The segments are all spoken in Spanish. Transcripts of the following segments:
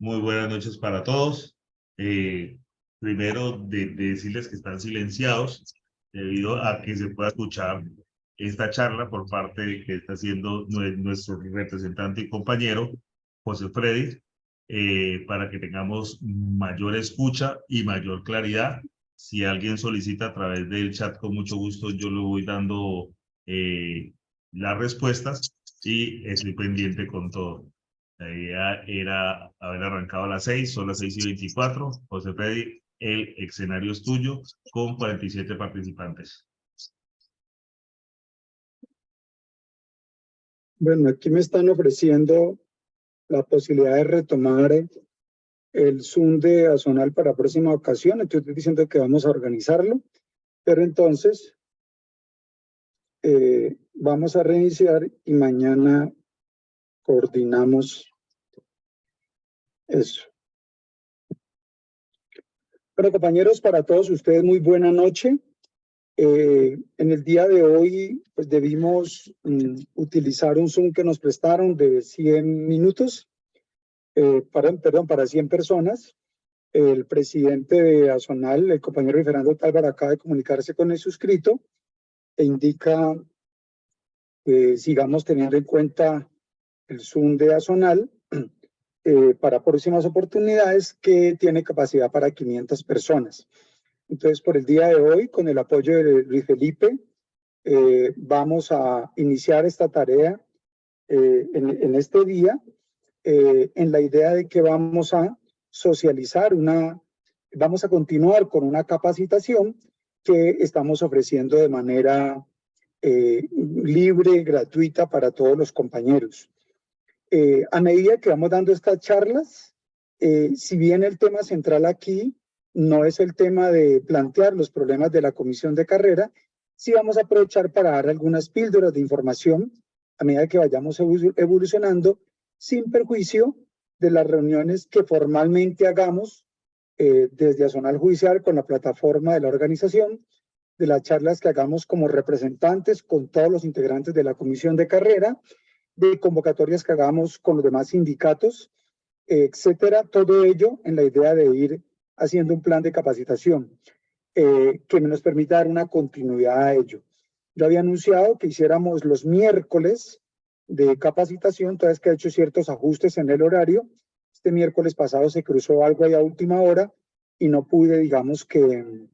Muy buenas noches para todos. Primero, de decirles que están silenciados debido a que se pueda escuchar esta charla por parte de que está haciendo nuestro representante y compañero, José Freddy, para que tengamos mayor escucha y mayor claridad. Si alguien solicita a través del chat, con mucho gusto yo le voy dando las respuestas y estoy pendiente con todo. La idea era haber arrancado a las 6, son las 6:24. José Freddy, el escenario es tuyo con 47 participantes. Bueno, aquí me están ofreciendo la posibilidad de retomar el Zoom de Azonal para próxima ocasión. Entonces estoy diciendo que vamos a organizarlo, pero entonces vamos a reiniciar y mañana coordinamos eso. Bueno, compañeros, para todos ustedes, muy buena noche. En el día de hoy, pues debimos utilizar un Zoom que nos prestaron de 100 minutos, para 100 personas. El presidente de Azonal, el compañero Fernando Talvar, acaba de comunicarse con el suscrito e indica que sigamos teniendo en cuenta el Zoom de Azonal para próximas oportunidades, que tiene capacidad para 500 personas. Entonces, por el día de hoy, con el apoyo de Luis Felipe, vamos a iniciar esta tarea en este día, en la idea de que vamos a socializar vamos a continuar con una capacitación que estamos ofreciendo de manera libre, gratuita para todos los compañeros. A medida que vamos dando estas charlas, si bien el tema central aquí no es el tema de plantear los problemas de la comisión de carrera, sí vamos a aprovechar para dar algunas píldoras de información a medida que vayamos evolucionando, sin perjuicio de las reuniones que formalmente hagamos desde Azonal Judicial con la plataforma de la organización, de las charlas que hagamos como representantes con todos los integrantes de la comisión de carrera, de convocatorias que hagamos con los demás sindicatos, etcétera. Todo ello en la idea de ir haciendo un plan de capacitación que nos permita dar una continuidad a ello. Yo había anunciado que hiciéramos los miércoles de capacitación, entonces que he hecho ciertos ajustes en el horario. Este miércoles pasado se cruzó algo ahí a última hora y no pude, digamos que,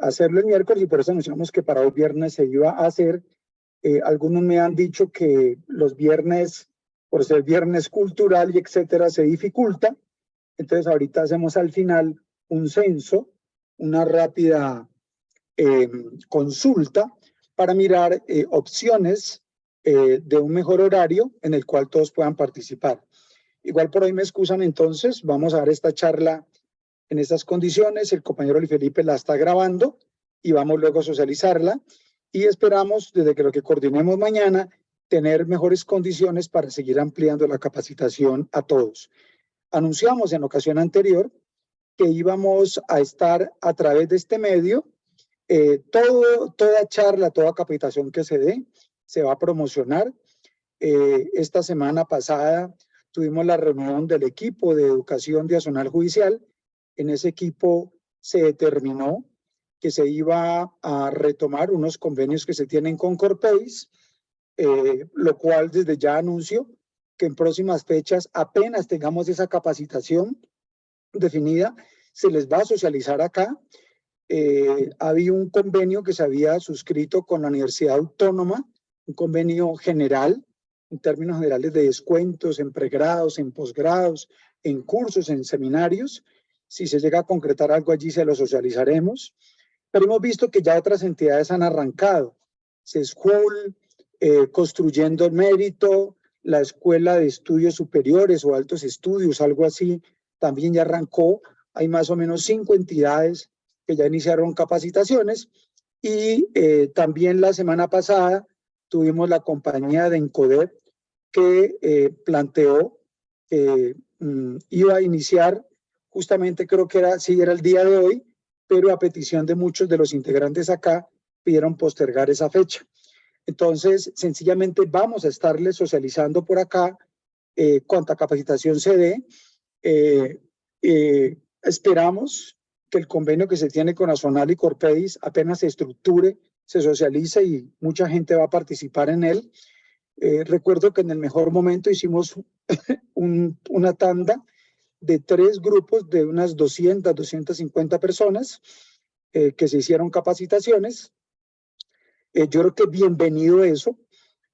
hacerlo el miércoles, y por eso anunciamos que para hoy viernes se iba a hacer. Algunos me han dicho que los viernes, por ser viernes cultural y etcétera, se dificulta. Entonces ahorita hacemos al final un censo, una rápida consulta para mirar opciones de un mejor horario en el cual todos puedan participar. Igual por hoy me excusan, entonces vamos a dar esta charla en estas condiciones. El compañero Luis Felipe la está grabando y vamos luego a socializarla, y esperamos, desde que lo que coordinemos mañana, tener mejores condiciones para seguir ampliando la capacitación a todos. Anunciamos en ocasión anterior que íbamos a estar a través de este medio. Toda charla, toda capacitación que se dé, se va a promocionar. Esta semana pasada tuvimos la reunión del equipo de educación de Azonal Judicial. En ese equipo se determinó que se iba a retomar unos convenios que se tienen con Corpais, lo cual desde ya anuncio que en próximas fechas, apenas tengamos esa capacitación definida, se les va a socializar acá. Había un convenio que se había suscrito con la Universidad Autónoma, un convenio general, en términos generales de descuentos en pregrados, en posgrados, en cursos, en seminarios. Si se llega a concretar algo allí, se lo socializaremos. Pero hemos visto que ya otras entidades han arrancado. CESCUL, Construyendo el Mérito, la Escuela de Estudios Superiores o Altos Estudios, algo así, también ya arrancó. Hay más o menos 5 entidades que ya iniciaron capacitaciones, y también la semana pasada tuvimos la compañía de Encoder que planteó que iba a iniciar, justamente creo que era el día de hoy, pero a petición de muchos de los integrantes acá pidieron postergar esa fecha. Entonces, sencillamente vamos a estarles socializando por acá cuanta capacitación se dé. Esperamos que el convenio que se tiene con Azonal y Corpedis apenas se estructure, se socialice y mucha gente va a participar en él. Recuerdo que en el mejor momento hicimos una tanda de 3 grupos de unas 200, 250 personas que se hicieron capacitaciones. Yo creo que bienvenido eso.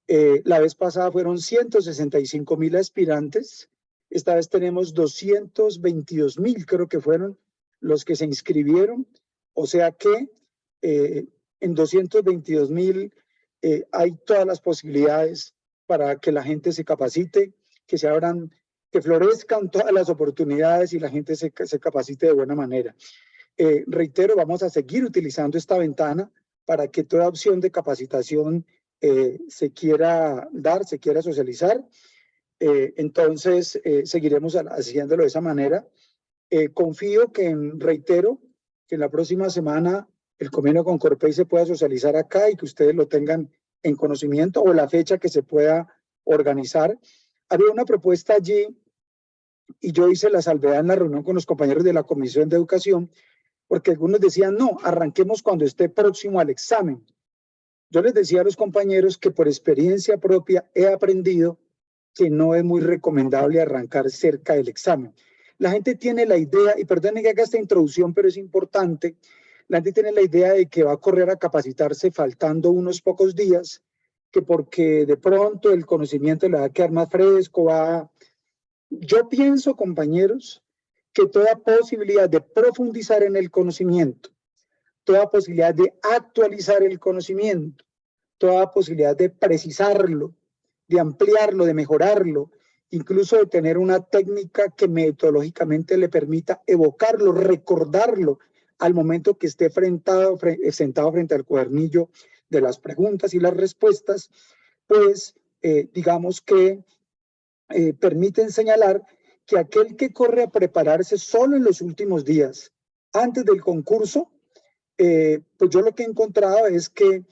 La vez pasada fueron 165,000 aspirantes. Esta vez tenemos 222,000, creo que fueron los que se inscribieron. O sea que en 222,000 hay todas las posibilidades para que la gente se capacite, que se abran, que florezcan todas las oportunidades y la gente se capacite de buena manera. Reitero, vamos a seguir utilizando esta ventana para que toda opción de capacitación se quiera dar, se quiera socializar. Entonces, seguiremos haciéndolo de esa manera. Confío que, reitero, que en la próxima semana el convenio con Corpey se pueda socializar acá y que ustedes lo tengan en conocimiento o la fecha que se pueda organizar. Había una propuesta allí y yo hice la salvedad en la reunión con los compañeros de la Comisión de Educación, porque algunos decían, no, arranquemos cuando esté próximo al examen. Yo les decía a los compañeros que por experiencia propia he aprendido que no es muy recomendable arrancar cerca del examen. La gente tiene la idea, y perdonen que haga esta introducción, pero es importante, la gente tiene la idea de que va a correr a capacitarse faltando unos pocos días, que porque de pronto el conocimiento le va a quedar más fresco, Yo pienso, compañeros, que toda posibilidad de profundizar en el conocimiento, toda posibilidad de actualizar el conocimiento, toda posibilidad de precisarlo, de ampliarlo, de mejorarlo, incluso de tener una técnica que metodológicamente le permita evocarlo, recordarlo al momento que esté sentado frente al cuadernillo de las preguntas y las respuestas, pues digamos que permiten señalar que aquel que corre a prepararse solo en los últimos días, antes del concurso, pues yo lo que he encontrado es que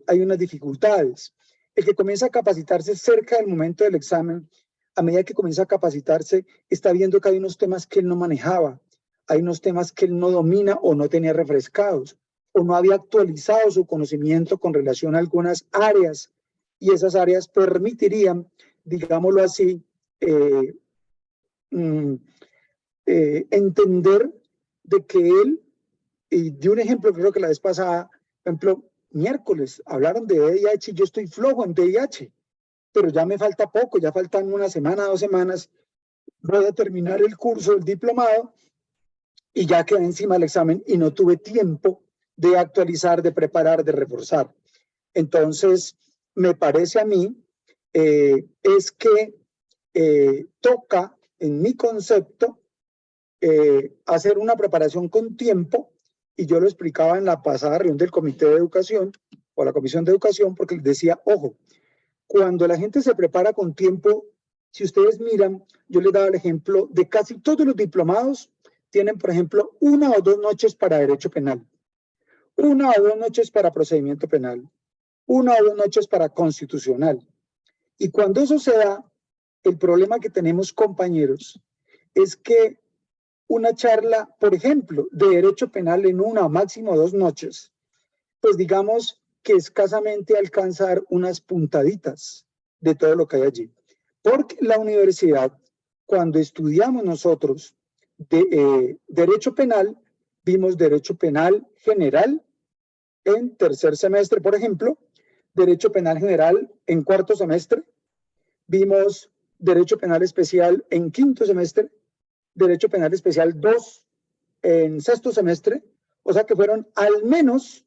hay unas dificultades. El que comienza a capacitarse cerca del momento del examen, a medida que comienza a capacitarse, está viendo que hay unos temas que él no manejaba, hay unos temas que él no domina o no tenía refrescados, o no había actualizado su conocimiento con relación a algunas áreas, y esas áreas permitirían, digámoslo así, entender de que él, y de un ejemplo, creo que la vez pasada, por ejemplo, miércoles hablaron de VIH y yo estoy flojo en VIH, pero ya me falta poco, ya faltan una semana, 2 semanas, voy a terminar el curso del diplomado y ya quedé encima del examen y no tuve tiempo de actualizar, de preparar, de reforzar. Entonces, me parece a mí, es que toca, en mi concepto, hacer una preparación con tiempo, y yo lo explicaba en la pasada reunión del Comité de Educación, o la Comisión de Educación, porque les decía, ojo, cuando la gente se prepara con tiempo, si ustedes miran, yo les daba el ejemplo de casi todos los diplomados, tienen, por ejemplo, 1 o 2 noches para derecho penal, 1 o 2 noches para procedimiento penal, 1 o 2 noches para constitucional. Y cuando eso se da, el problema que tenemos, compañeros, es que una charla, por ejemplo, de derecho penal en 1 o máximo 2 noches, pues digamos que escasamente alcanzar unas puntaditas de todo lo que hay allí. Porque la universidad, cuando estudiamos nosotros derecho penal, vimos derecho penal general en 3er semestre, por ejemplo, derecho penal general en 4º semestre, vimos derecho penal especial en 5º semestre, derecho penal especial 2 en 6º semestre, o sea que fueron al menos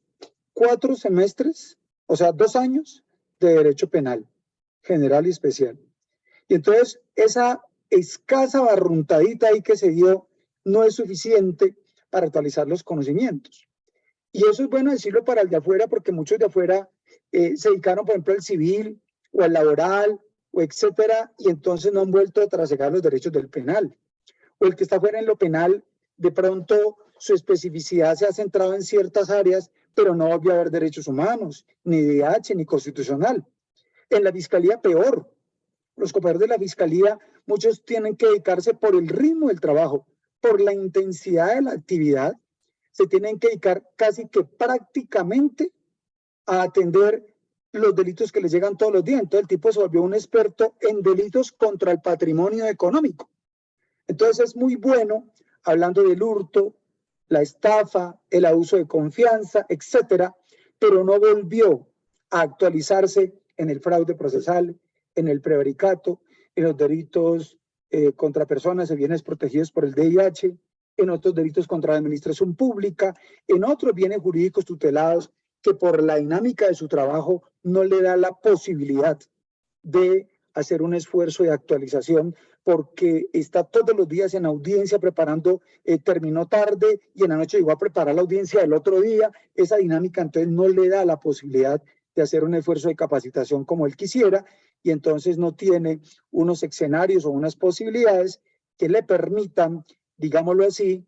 4 semestres, o sea, 2 años de derecho penal general y especial. Y entonces esa escasa barruntadita ahí que se dio no es suficiente para actualizar los conocimientos. Y eso es bueno decirlo para el de afuera, porque muchos de afuera se dedicaron, por ejemplo, al civil o al laboral, o etcétera, y entonces no han vuelto a trasegar los derechos del penal. O el que está fuera en lo penal, de pronto su especificidad se ha centrado en ciertas áreas, pero no volvió a haber derechos humanos, ni DH, ni constitucional. En la fiscalía peor. los compañeros de la Fiscalía, muchos tienen que dedicarse por el ritmo del trabajo, por la intensidad de la actividad, se tienen que dedicar casi que prácticamente a atender los delitos que les llegan todos los días. Entonces el tipo se volvió un experto en delitos contra el patrimonio económico. Entonces es muy bueno, hablando del hurto, la estafa, el abuso de confianza, etcétera, pero no volvió a actualizarse en el fraude procesal, en el prevaricato, en los delitos contra personas y bienes protegidos por el VIH, en otros delitos contra la administración pública, en otros bienes jurídicos tutelados que por la dinámica de su trabajo no le da la posibilidad de hacer un esfuerzo de actualización porque está todos los días en audiencia preparando, terminó tarde y en la noche llegó a preparar la audiencia del otro día. Esa dinámica entonces no le da la posibilidad de hacer un esfuerzo de capacitación como él quisiera y entonces no tiene unos escenarios o unas posibilidades que le permitan, digámoslo así,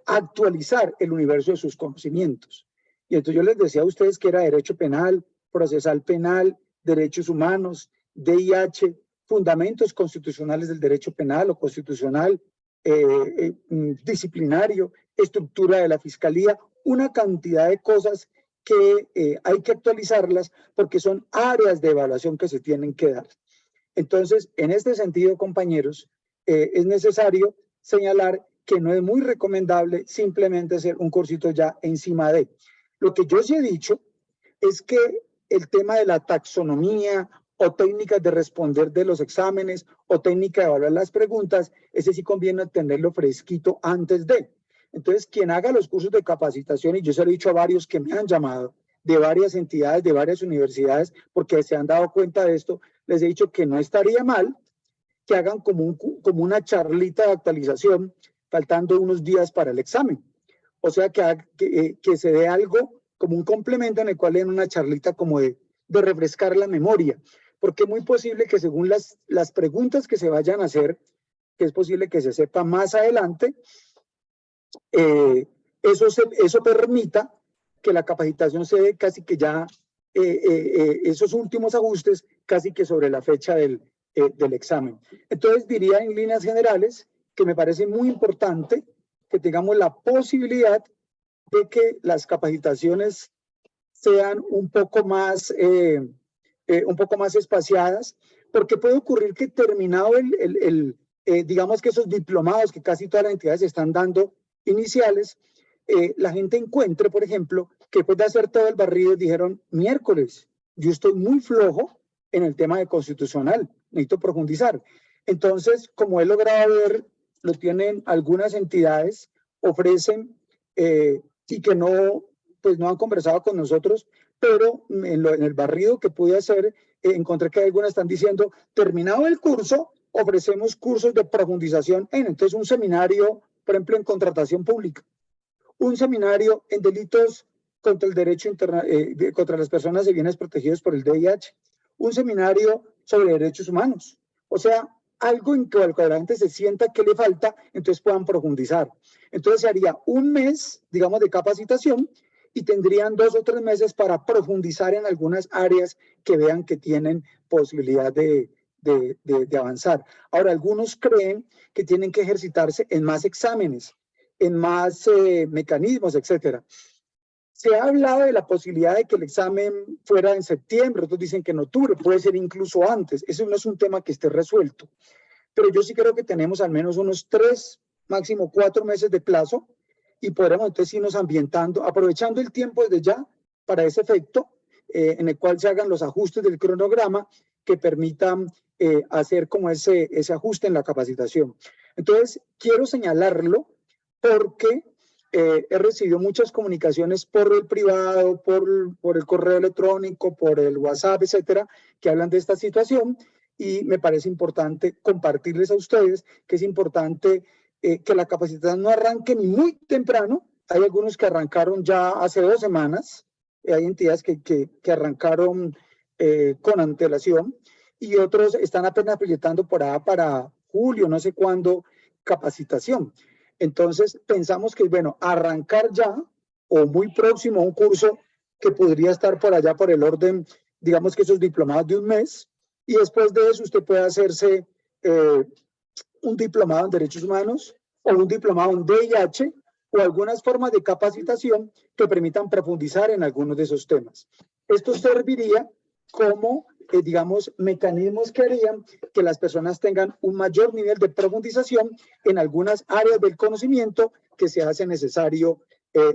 actualizar el universo de sus conocimientos. Y entonces yo les decía a ustedes que era derecho penal, procesal penal, derechos humanos, DIH, fundamentos constitucionales del derecho penal o constitucional, disciplinario, estructura de la fiscalía, una cantidad de cosas que hay que actualizarlas porque son áreas de evaluación que se tienen que dar. Entonces, en este sentido, compañeros, es necesario señalar que no es muy recomendable simplemente hacer un cursito ya encima de. Lo que yo sí he dicho es que el tema de la taxonomía o técnicas de responder de los exámenes o técnica de evaluar las preguntas, ese sí conviene tenerlo fresquito antes de. Entonces, quien haga los cursos de capacitación, y yo se lo he dicho a varios que me han llamado, de varias entidades, de varias universidades, porque se han dado cuenta de esto, les he dicho que no estaría mal que hagan como una charlita de actualización, faltando unos días para el examen. O sea, que se dé algo como un complemento en el cual den una charlita como de refrescar la memoria, porque es muy posible que según las preguntas que se vayan a hacer, que es posible que se sepa más adelante, eso permita que la capacitación se dé casi que ya, esos últimos ajustes casi que sobre la fecha del examen. Entonces diría en líneas generales que me parece muy importante que tengamos la posibilidad de que las capacitaciones sean un poco más espaciadas, porque puede ocurrir que terminado digamos que esos diplomados que casi todas las entidades están dando iniciales, la gente encuentre, por ejemplo, que después de hacer todo el barrido dijeron, miércoles, yo estoy muy flojo en el tema de constitucional, necesito profundizar. Entonces, como he logrado ver, lo tienen algunas entidades, ofrecen y que no han conversado con nosotros, pero en el barrido que pude hacer, encontré que algunas están diciendo, terminado el curso, ofrecemos cursos de profundización entonces un seminario, por ejemplo, en contratación pública, un seminario en delitos contra el derecho contra las personas y bienes protegidos por el VIH, un seminario sobre derechos humanos. O sea, algo en que la gente se sienta que le falta, entonces puedan profundizar. Entonces se haría un mes, digamos, de capacitación y tendrían 2 o 3 meses para profundizar en algunas áreas que vean que tienen posibilidad de avanzar. Ahora, algunos creen que tienen que ejercitarse en más exámenes, en más mecanismos, etcétera. Se ha hablado de la posibilidad de que el examen fuera en septiembre, otros dicen que en octubre, puede ser incluso antes. Eso no es un tema que esté resuelto. Pero yo sí creo que tenemos al menos unos 3, máximo 4 meses de plazo y podremos entonces irnos ambientando, aprovechando el tiempo desde ya para ese efecto, en el cual se hagan los ajustes del cronograma que permitan hacer como ese ajuste en la capacitación. Entonces, quiero señalarlo porque he recibido muchas comunicaciones por el privado, por el correo electrónico, por el WhatsApp, etcétera, que hablan de esta situación y me parece importante compartirles a ustedes que es importante que la capacitación no arranque ni muy temprano. Hay algunos que arrancaron ya hace 2 semanas, hay entidades que arrancaron con antelación y otros están apenas proyectando para julio, no sé cuándo, capacitación. Entonces, pensamos que, bueno, arrancar ya o muy próximo a un curso que podría estar por allá por el orden, digamos que esos diplomados de un mes, y después de eso usted puede hacerse un diplomado en Derechos Humanos o un diplomado en VIH o algunas formas de capacitación que permitan profundizar en algunos de esos temas. Esto serviría como, digamos, mecanismos que harían que las personas tengan un mayor nivel de profundización en algunas áreas del conocimiento que se hace necesario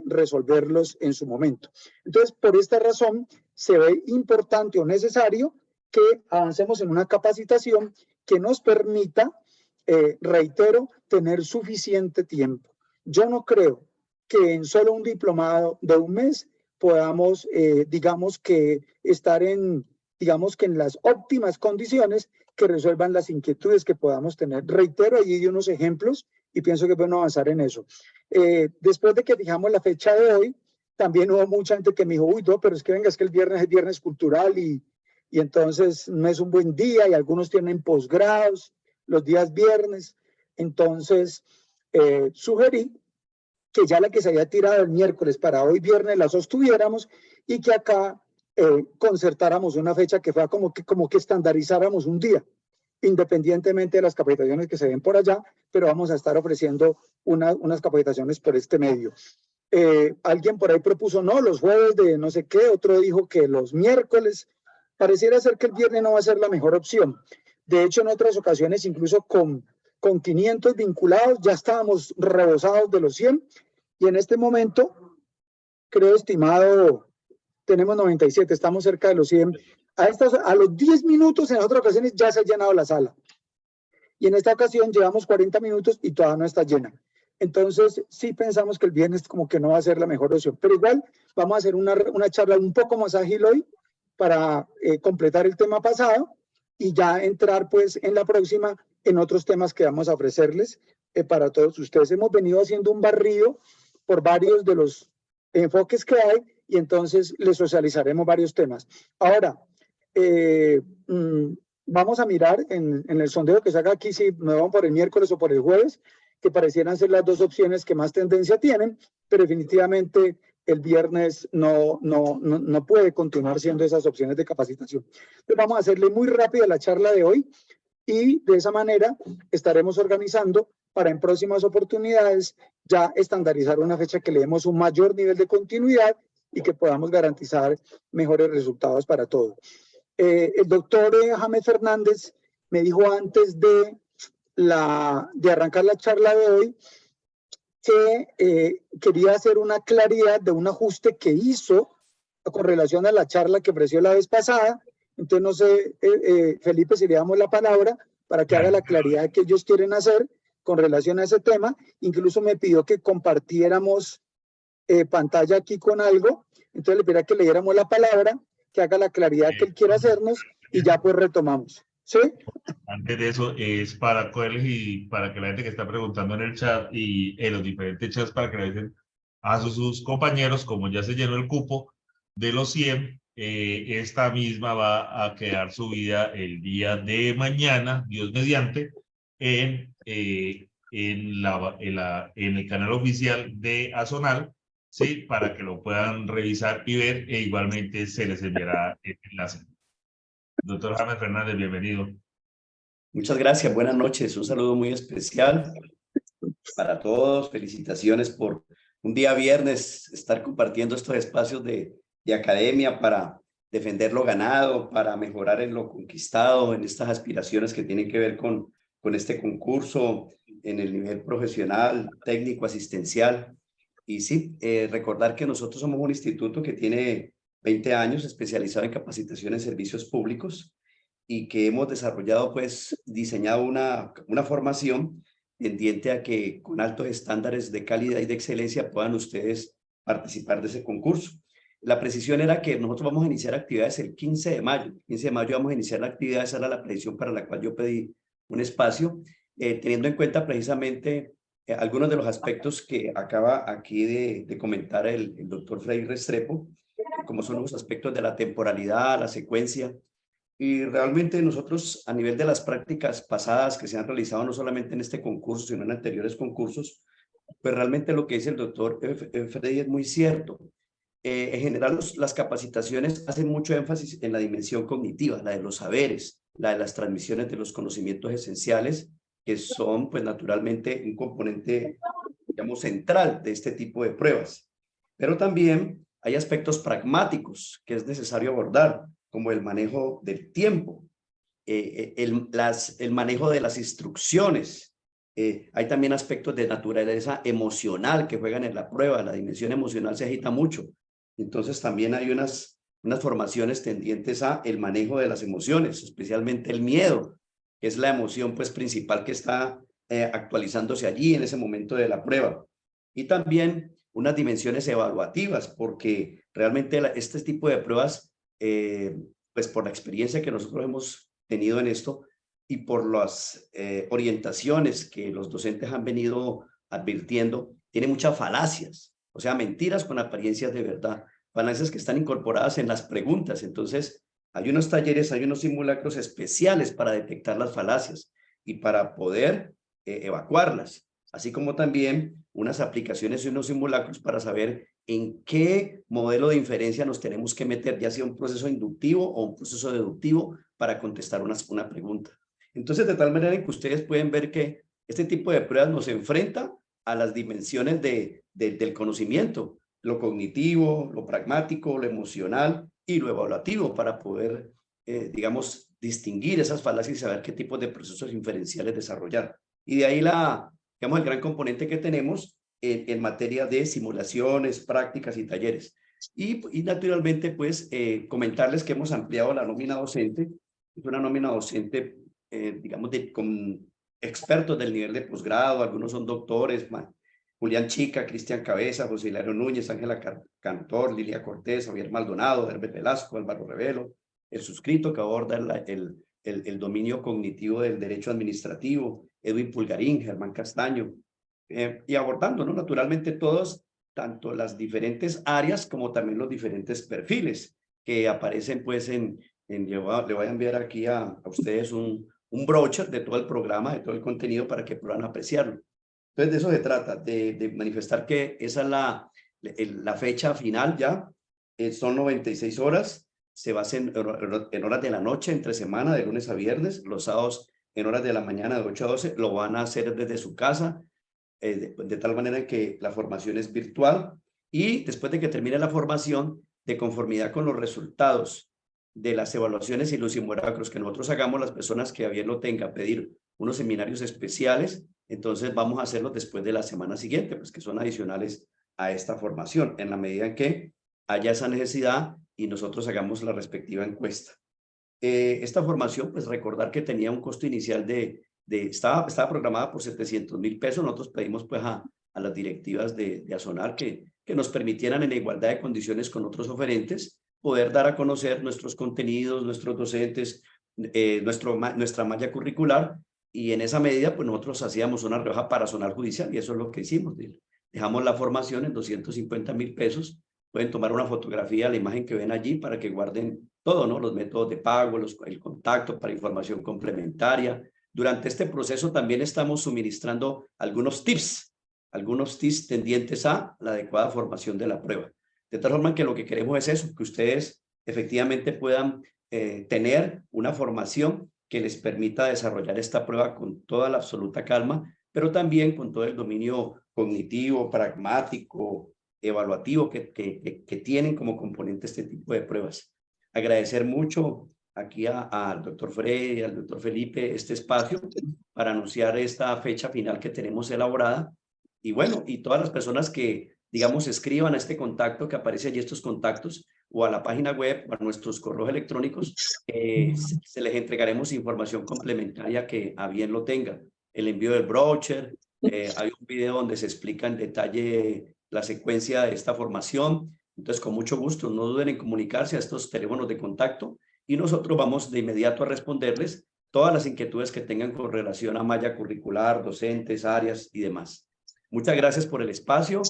resolverlos en su momento. Entonces, por esta razón, se ve importante o necesario que avancemos en una capacitación que nos permita, reitero, tener suficiente tiempo. Yo no creo que en solo un diplomado de un mes podamos, digamos que estar en, digamos que en las óptimas condiciones que resuelvan las inquietudes que podamos tener. Reitero, allí di unos ejemplos y pienso que es bueno avanzar en eso. Después de que fijamos la fecha de hoy, también hubo mucha gente que me dijo, uy, no, pero es que venga, es que el viernes es viernes cultural y entonces no es un buen día y algunos tienen posgrados los días viernes. Entonces, sugerí que ya la que se había tirado el miércoles para hoy viernes la sostuviéramos y que acá concertáramos una fecha que fuera como que estandarizáramos un día, independientemente de las capacitaciones que se ven por allá, pero vamos a estar ofreciendo unas capacitaciones por este medio. Alguien por ahí propuso, no, los jueves de no sé qué, otro dijo que los miércoles. Pareciera ser que el viernes no va a ser la mejor opción. De hecho, en otras ocasiones, incluso con 500 vinculados, ya estábamos rebosados de los 100 y en este momento, creo, estimado, tenemos 97, estamos cerca de los 100. A los 10 minutos, en otras ocasiones, ya se ha llenado la sala. Y en esta ocasión llevamos 40 minutos y todavía no está llena. Entonces, sí pensamos que el viernes como que no va a ser la mejor opción. Pero igual, vamos a hacer una charla un poco más ágil hoy para completar el tema pasado y ya entrar pues en la próxima en otros temas que vamos a ofrecerles para todos ustedes. Hemos venido haciendo un barrido por varios de los enfoques que hay y entonces les socializaremos varios temas. Ahora, vamos a mirar en el sondeo que se haga aquí si nos vamos por el miércoles o por el jueves, que parecieran ser las dos opciones que más tendencia tienen, pero definitivamente el viernes no puede continuar siendo esas opciones de capacitación. Entonces vamos a hacerle muy rápida la charla de hoy y de esa manera estaremos organizando para en próximas oportunidades ya estandarizar una fecha que le demos un mayor nivel de continuidad y que podamos garantizar mejores resultados para todos. El doctor James Fernández me dijo antes de arrancar la charla de hoy que quería hacer una claridad de un ajuste que hizo con relación a la charla que ofreció la vez pasada. Entonces, no sé, Felipe, si le damos la palabra para que haga la claridad que ellos quieren hacer con relación a ese tema. Incluso me pidió que compartiéramos pantalla aquí con algo. Entonces, le pidiera que le diéramos la palabra, que haga la claridad que él quiere hacernos y ya pues retomamos. ¿Sí? Antes de eso, es para cogerles y para que la gente que está preguntando en el chat y en los diferentes chats para que le dicen a sus compañeros, como ya se llenó el cupo de los 100, esta misma va a quedar subida el día de mañana, Dios mediante, en el canal oficial de Azonal, ¿sí? Para que lo puedan revisar y ver, e igualmente se les enviará el enlace. Doctor James Fernández, bienvenido. Muchas gracias, buenas noches. Un saludo muy especial para todos. Felicitaciones por un día viernes estar compartiendo estos espacios de academia para defender lo ganado, para mejorar en lo conquistado, en estas aspiraciones que tienen que ver con este concurso en el nivel profesional, técnico, asistencial. Y sí, recordar que nosotros somos un instituto que tiene 20 años especializado en capacitación en servicios públicos y que hemos desarrollado, pues, diseñado una formación tendiente a que con altos estándares de calidad y de excelencia puedan ustedes participar de ese concurso. La precisión era que nosotros vamos a iniciar actividades el 15 de mayo. El 15 de mayo vamos a iniciar la actividad, esa era la precisión para la cual yo pedí un espacio, teniendo en cuenta precisamente algunos de los aspectos que acaba aquí de comentar el doctor Freddy Restrepo, como son los aspectos de la temporalidad, la secuencia. Y realmente nosotros, a nivel de las prácticas pasadas que se han realizado no solamente en este concurso, sino en anteriores concursos, pues realmente lo que dice el doctor Freddy es muy cierto. En general, las capacitaciones hacen mucho énfasis en la dimensión cognitiva, la de los saberes, la de las transmisiones de los conocimientos esenciales, que son pues naturalmente un componente, digamos, central de este tipo de pruebas. Pero también hay aspectos pragmáticos que es necesario abordar, como el manejo del tiempo, el manejo de las instrucciones. Hay también aspectos de naturaleza emocional que juegan en la prueba. La dimensión emocional se agita mucho. Entonces también hay unas formaciones tendientes a el manejo de las emociones, especialmente el miedo, que es la emoción pues principal que está actualizándose allí en ese momento de la prueba. Y también unas dimensiones evaluativas, porque realmente este tipo de pruebas, pues por la experiencia que nosotros hemos tenido en esto y por las orientaciones que los docentes han venido advirtiendo, tiene muchas falacias, o sea, mentiras con apariencias de verdad, falacias que están incorporadas en las preguntas. Entonces, hay unos talleres, hay unos simulacros especiales para detectar las falacias y para poder evacuarlas, así como también unas aplicaciones y unos simulacros para saber en qué modelo de inferencia nos tenemos que meter, ya sea un proceso inductivo o un proceso deductivo para contestar una pregunta. Entonces, de tal manera que ustedes pueden ver que este tipo de pruebas nos enfrenta a las dimensiones del conocimiento, lo cognitivo, lo pragmático, lo emocional y lo evaluativo para poder, digamos, distinguir esas falacias y saber qué tipos de procesos inferenciales desarrollar. Y de ahí digamos, el gran componente que tenemos en materia de simulaciones, prácticas y talleres. Y naturalmente, pues, comentarles que hemos ampliado la nómina docente. Es una nómina docente, digamos, con expertos del nivel de posgrado, algunos son doctores, Julián Chica, Cristian Cabeza, José Hilario Núñez, Ángela Cantor, Lilia Cortés, Javier Maldonado, Herbert Velasco, Álvaro Revelo, el suscrito que aborda el dominio cognitivo del derecho administrativo, Edwin Pulgarín, Germán Castaño, y abordando, ¿no? Naturalmente todos, tanto las diferentes áreas como también los diferentes perfiles que aparecen pues le voy a enviar aquí a ustedes un brochure de todo el programa, de todo el contenido para que puedan apreciarlo. Entonces de eso se trata, de manifestar que esa es la fecha final ya, son 96 horas, se va a hacer en horas de la noche, entre semana, de lunes a viernes, los sábados en horas de la mañana de 8 a 12, lo van a hacer desde su casa, de tal manera que la formación es virtual y después de que termine la formación, de conformidad con los resultados de las evaluaciones y los simulacros que nosotros hagamos, las personas que a bien lo tengan, pedir unos seminarios especiales, entonces vamos a hacerlos después de la semana siguiente, pues que son adicionales a esta formación, en la medida en que haya esa necesidad y nosotros hagamos la respectiva encuesta. Esta formación, pues recordar que tenía un costo inicial estaba programada por 700.000 pesos. Nosotros pedimos pues a las directivas de Azonar que nos permitieran en igualdad de condiciones con otros oferentes poder dar a conocer nuestros contenidos, nuestros docentes, nuestra malla curricular, y en esa medida pues nosotros hacíamos una rebaja para Azonar Judicial y eso es lo que hicimos. Dejamos la formación en 250.000 pesos. Pueden tomar una fotografía de la imagen que ven allí para que guarden todo, ¿no? Los métodos de pago, el contacto para información complementaria. Durante este proceso también estamos suministrando algunos tips tendientes a la adecuada formación de la prueba. De tal forma que lo que queremos es eso, que ustedes efectivamente puedan tener una formación que les permita desarrollar esta prueba con toda la absoluta calma, pero también con todo el dominio cognitivo, pragmático, evaluativo que tienen como componente este tipo de pruebas. Agradecer mucho aquí al doctor Frey y al doctor Felipe este espacio para anunciar esta fecha final que tenemos elaborada. Y bueno, y todas las personas que, digamos, escriban a este contacto que aparece allí, estos contactos, o a la página web o a nuestros correos electrónicos, se les entregaremos información complementaria que a bien lo tenga. El envío del brochure, hay un video donde se explica en detalle la secuencia de esta formación. Entonces, con mucho gusto, no duden en comunicarse a estos teléfonos de contacto y nosotros vamos de inmediato a responderles todas las inquietudes que tengan con relación a malla curricular, docentes, áreas y demás. Muchas gracias por el espacio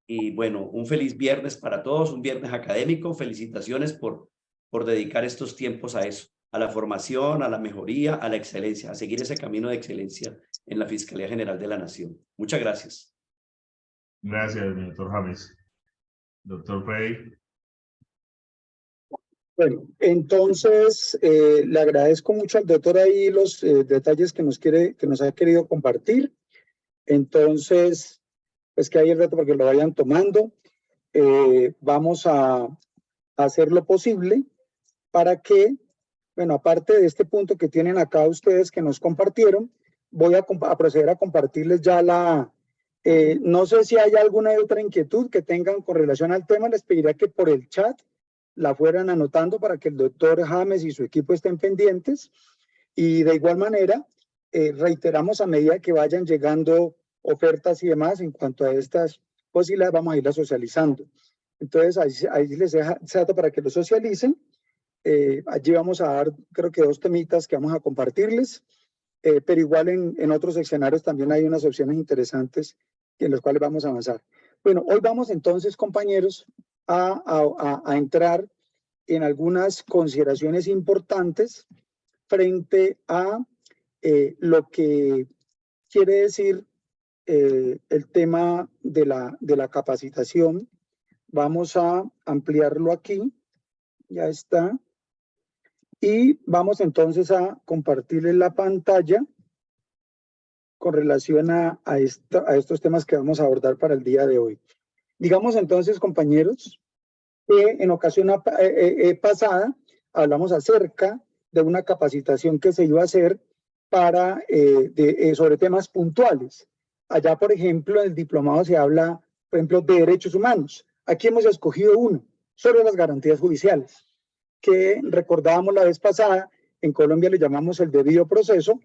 y bueno, un feliz viernes para todos, un viernes académico. Felicitaciones por dedicar estos tiempos a eso, a la formación, a la mejoría, a la excelencia, a seguir ese camino de excelencia en la Fiscalía General de la Nación. Muchas gracias. Gracias, doctor James. Doctor Frey. Bueno, entonces le agradezco mucho al doctor ahí los detalles que nos ha querido compartir. Entonces, pues que hay el reto para que lo vayan tomando. Vamos a hacer lo posible para que, bueno, aparte de este punto que tienen acá ustedes que nos compartieron, voy a proceder a compartirles ya no sé si hay alguna otra inquietud que tengan con relación al tema. Les pediría que por el chat la fueran anotando para que el doctor James y su equipo estén pendientes. Y de igual manera, reiteramos a medida que vayan llegando ofertas y demás en cuanto a estas posibilidades, vamos a irlas socializando. Entonces, ahí les dejo para que lo socialicen. Allí vamos a dar, creo que 2 temitas que vamos a compartirles, pero igual en otros escenarios también hay unas opciones interesantes en las cuales vamos a avanzar. Bueno, hoy vamos entonces, compañeros, a entrar en algunas consideraciones importantes frente a lo que quiere decir el tema de la capacitación. Vamos a ampliarlo aquí, ya está. Y vamos entonces a compartirles la pantalla con relación a estos temas que vamos a abordar para el día de hoy. Digamos entonces, compañeros, que en ocasión pasada hablamos acerca de una capacitación que se iba a hacer sobre temas puntuales. Allá, por ejemplo, en el diplomado se habla, por ejemplo, de derechos humanos. Aquí hemos escogido uno, sobre las garantías judiciales, que recordábamos la vez pasada, en Colombia le llamamos el debido proceso,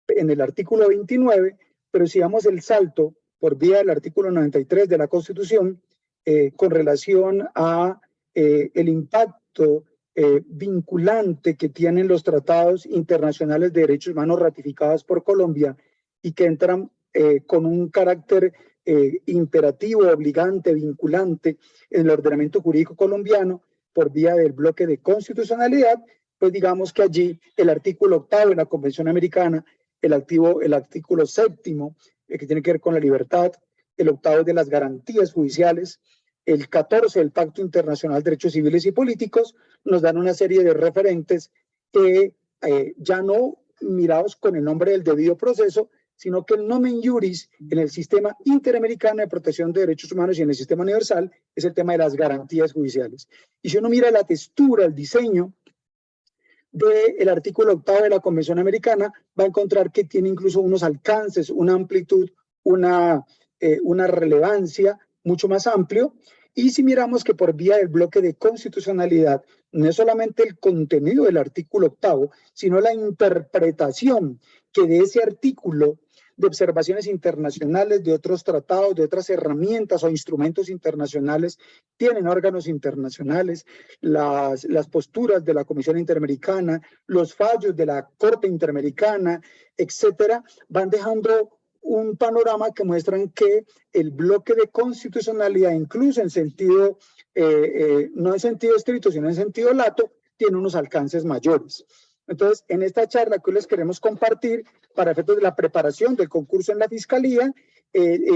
en el artículo 29, pero si damos el salto por vía del artículo 93 de la Constitución, con relación a el impacto vinculante que tienen los tratados internacionales de derechos humanos ratificados por Colombia y que entran con un carácter imperativo, obligante, vinculante en el ordenamiento jurídico colombiano por vía del bloque de constitucionalidad, pues digamos que allí el artículo 8º de la Convención Americana, el artículo 7º, que tiene que ver con la libertad, el 8º de las garantías judiciales, el 14 del Pacto Internacional de Derechos Civiles y Políticos, nos dan una serie de referentes que ya no mirados con el nombre del debido proceso, sino que el nomen juris en el sistema interamericano de protección de derechos humanos y en el sistema universal es el tema de las garantías judiciales. Y si uno mira la textura, el diseño del artículo 8º de la Convención Americana, va a encontrar que tiene incluso unos alcances, una amplitud, una relevancia mucho más amplio. Y si miramos que por vía del bloque de constitucionalidad, no es solamente el contenido del artículo 8º, sino la interpretación que de ese artículo de observaciones internacionales, de otros tratados, de otras herramientas o instrumentos internacionales, tienen órganos internacionales, las posturas de la Comisión Interamericana, los fallos de la Corte Interamericana, etcétera, van dejando un panorama que muestran que el bloque de constitucionalidad, incluso en sentido, no en sentido estricto, sino en sentido lato, tiene unos alcances mayores. Entonces, en esta charla que hoy les queremos compartir, para efectos de la preparación del concurso en la Fiscalía,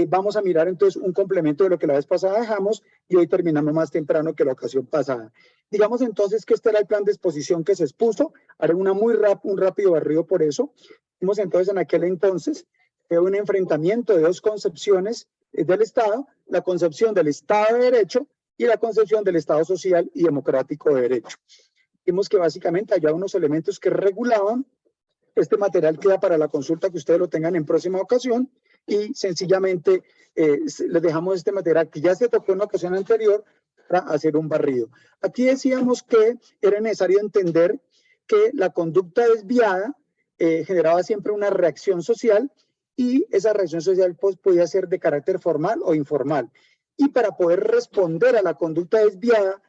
vamos a mirar entonces un complemento de lo que la vez pasada dejamos y hoy terminamos más temprano que la ocasión pasada. Digamos entonces que este era el plan de exposición que se expuso, haré un rápido barrido por eso. Vimos entonces en aquel entonces un enfrentamiento de 2 concepciones del Estado, la concepción del Estado de Derecho y la concepción del Estado social y democrático de derecho. Vimos que básicamente había unos elementos que regulaban. Este material queda para la consulta, que ustedes lo tengan en próxima ocasión, y sencillamente les dejamos este material que ya se tocó en la ocasión anterior para hacer un barrido. Aquí decíamos que era necesario entender que la conducta desviada generaba siempre una reacción social, y esa reacción social pues, podía ser de carácter formal o informal. Y para poder responder a la conducta desviada,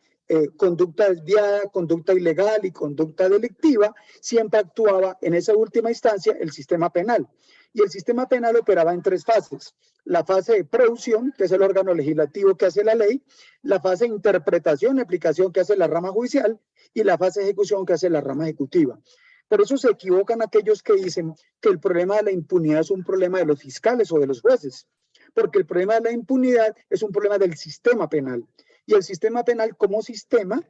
conducta ilegal y conducta delictiva, siempre actuaba en esa última instancia el sistema penal. Y el sistema penal operaba en 3 fases. La fase de producción, que es el órgano legislativo que hace la ley, la fase de interpretación y aplicación que hace la rama judicial, y la fase de ejecución que hace la rama ejecutiva. Por eso se equivocan aquellos que dicen que el problema de la impunidad es un problema de los fiscales o de los jueces, porque el problema de la impunidad es un problema del sistema penal. Y el sistema penal como sistema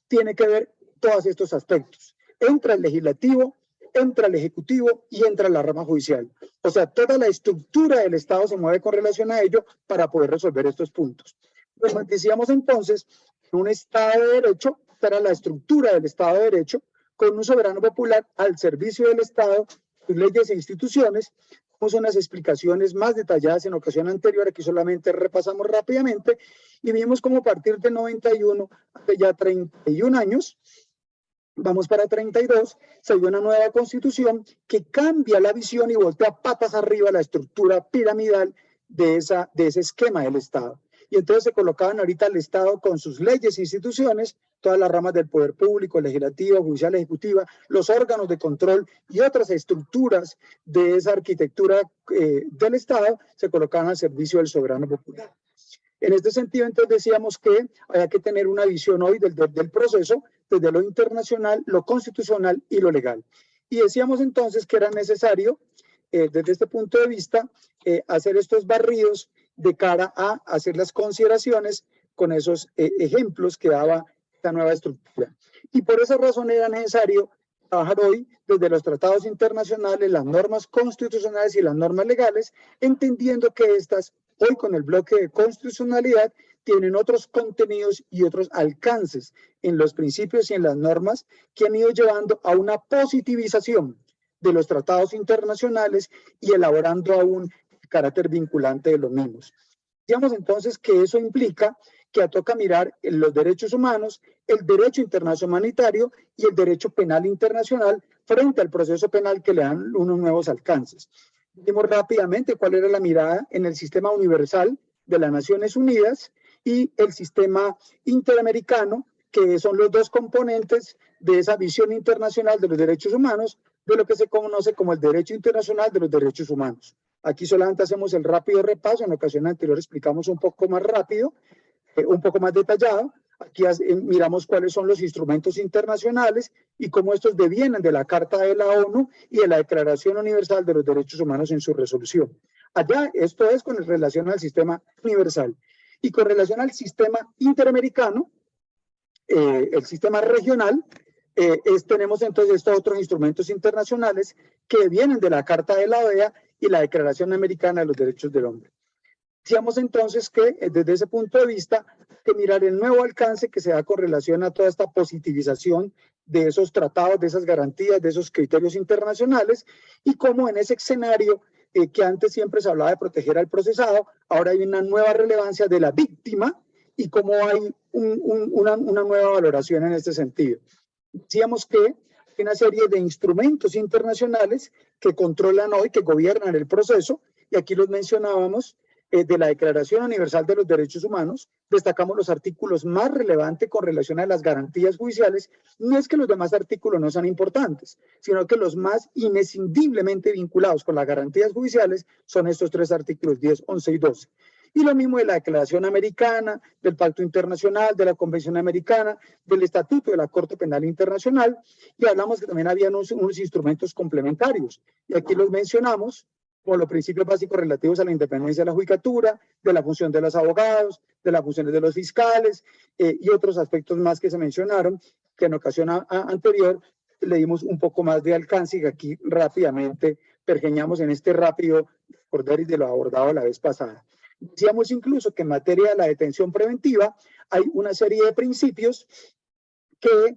tiene que ver todos estos aspectos. Entra el legislativo, entra el ejecutivo y entra la rama judicial. O sea, toda la estructura del Estado se mueve con relación a ello para poder resolver estos puntos. Como decíamos entonces, en un Estado de Derecho, para la estructura del Estado de Derecho, con un soberano popular al servicio del Estado, sus leyes e instituciones. Tenemos unas explicaciones más detalladas en ocasión anterior, aquí solamente repasamos rápidamente, y vimos cómo a partir del 91, hace ya 31 años, vamos para 32, se dio una nueva constitución que cambia la visión y voltea patas arriba la estructura piramidal de ese esquema del Estado. Y entonces se colocaban ahorita el Estado con sus leyes e instituciones, todas las ramas del poder público, legislativo, judicial, ejecutiva, los órganos de control y otras estructuras de esa arquitectura del Estado se colocaban al servicio del soberano popular. En este sentido, entonces decíamos que había que tener una visión hoy del proceso desde lo internacional, lo constitucional y lo legal. Y decíamos entonces que era necesario, desde este punto de vista, hacer estos barridos de cara a hacer las consideraciones con esos ejemplos que daba esta nueva estructura. Y por esa razón era necesario trabajar hoy desde los tratados internacionales, las normas constitucionales y las normas legales, entendiendo que estas, hoy con el bloque de constitucionalidad, tienen otros contenidos y otros alcances en los principios y en las normas que han ido llevando a una positivización de los tratados internacionales y elaborando aún carácter vinculante de los mismos. Digamos entonces que eso implica que toca mirar los derechos humanos, el derecho internacional humanitario y el derecho penal internacional frente al proceso penal que le dan unos nuevos alcances. Vimos rápidamente cuál era la mirada en el sistema universal de las Naciones Unidas y el sistema interamericano, que son los dos componentes de esa visión internacional de los derechos humanos, de lo que se conoce como el derecho internacional de los derechos humanos. Aquí solamente hacemos el rápido repaso, en la ocasión anterior explicamos un poco más rápido, un poco más detallado. Aquí miramos cuáles son los instrumentos internacionales y cómo estos devienen de la Carta de la ONU y de la Declaración Universal de los Derechos Humanos en su resolución. Allá, esto es con relación al sistema universal. Y con relación al sistema interamericano, el sistema regional, tenemos entonces estos otros instrumentos internacionales que vienen de la Carta de la OEA y la Declaración Americana de los Derechos del Hombre. Decíamos entonces que desde ese punto de vista, que mirar el nuevo alcance que se da con relación a toda esta positivización de esos tratados, de esas garantías, de esos criterios internacionales, y cómo en ese escenario que antes siempre se hablaba de proteger al procesado, ahora hay una nueva relevancia de la víctima y cómo hay una nueva valoración en este sentido. Decíamos que hay una serie de instrumentos internacionales que controlan hoy, que gobiernan el proceso, y aquí los mencionábamos, de la Declaración Universal de los Derechos Humanos, destacamos los artículos más relevantes con relación a las garantías judiciales. No es que los demás artículos no sean importantes, sino que los más inescindiblemente vinculados con las garantías judiciales son estos tres artículos 10, 11 y 12. Y lo mismo de la Declaración Americana, del Pacto Internacional, de la Convención Americana, del Estatuto de la Corte Penal Internacional, y hablamos que también había unos instrumentos complementarios, y aquí los mencionamos, como los principios básicos relativos a la independencia de la judicatura, de la función de los abogados, de las funciones de los fiscales, y otros aspectos más que se mencionaron, que en ocasión anterior le dimos un poco más de alcance y que aquí rápidamente pergeñamos en este rápido recordar y de lo abordado la vez pasada. Decíamos incluso que en materia de la detención preventiva hay una serie de principios que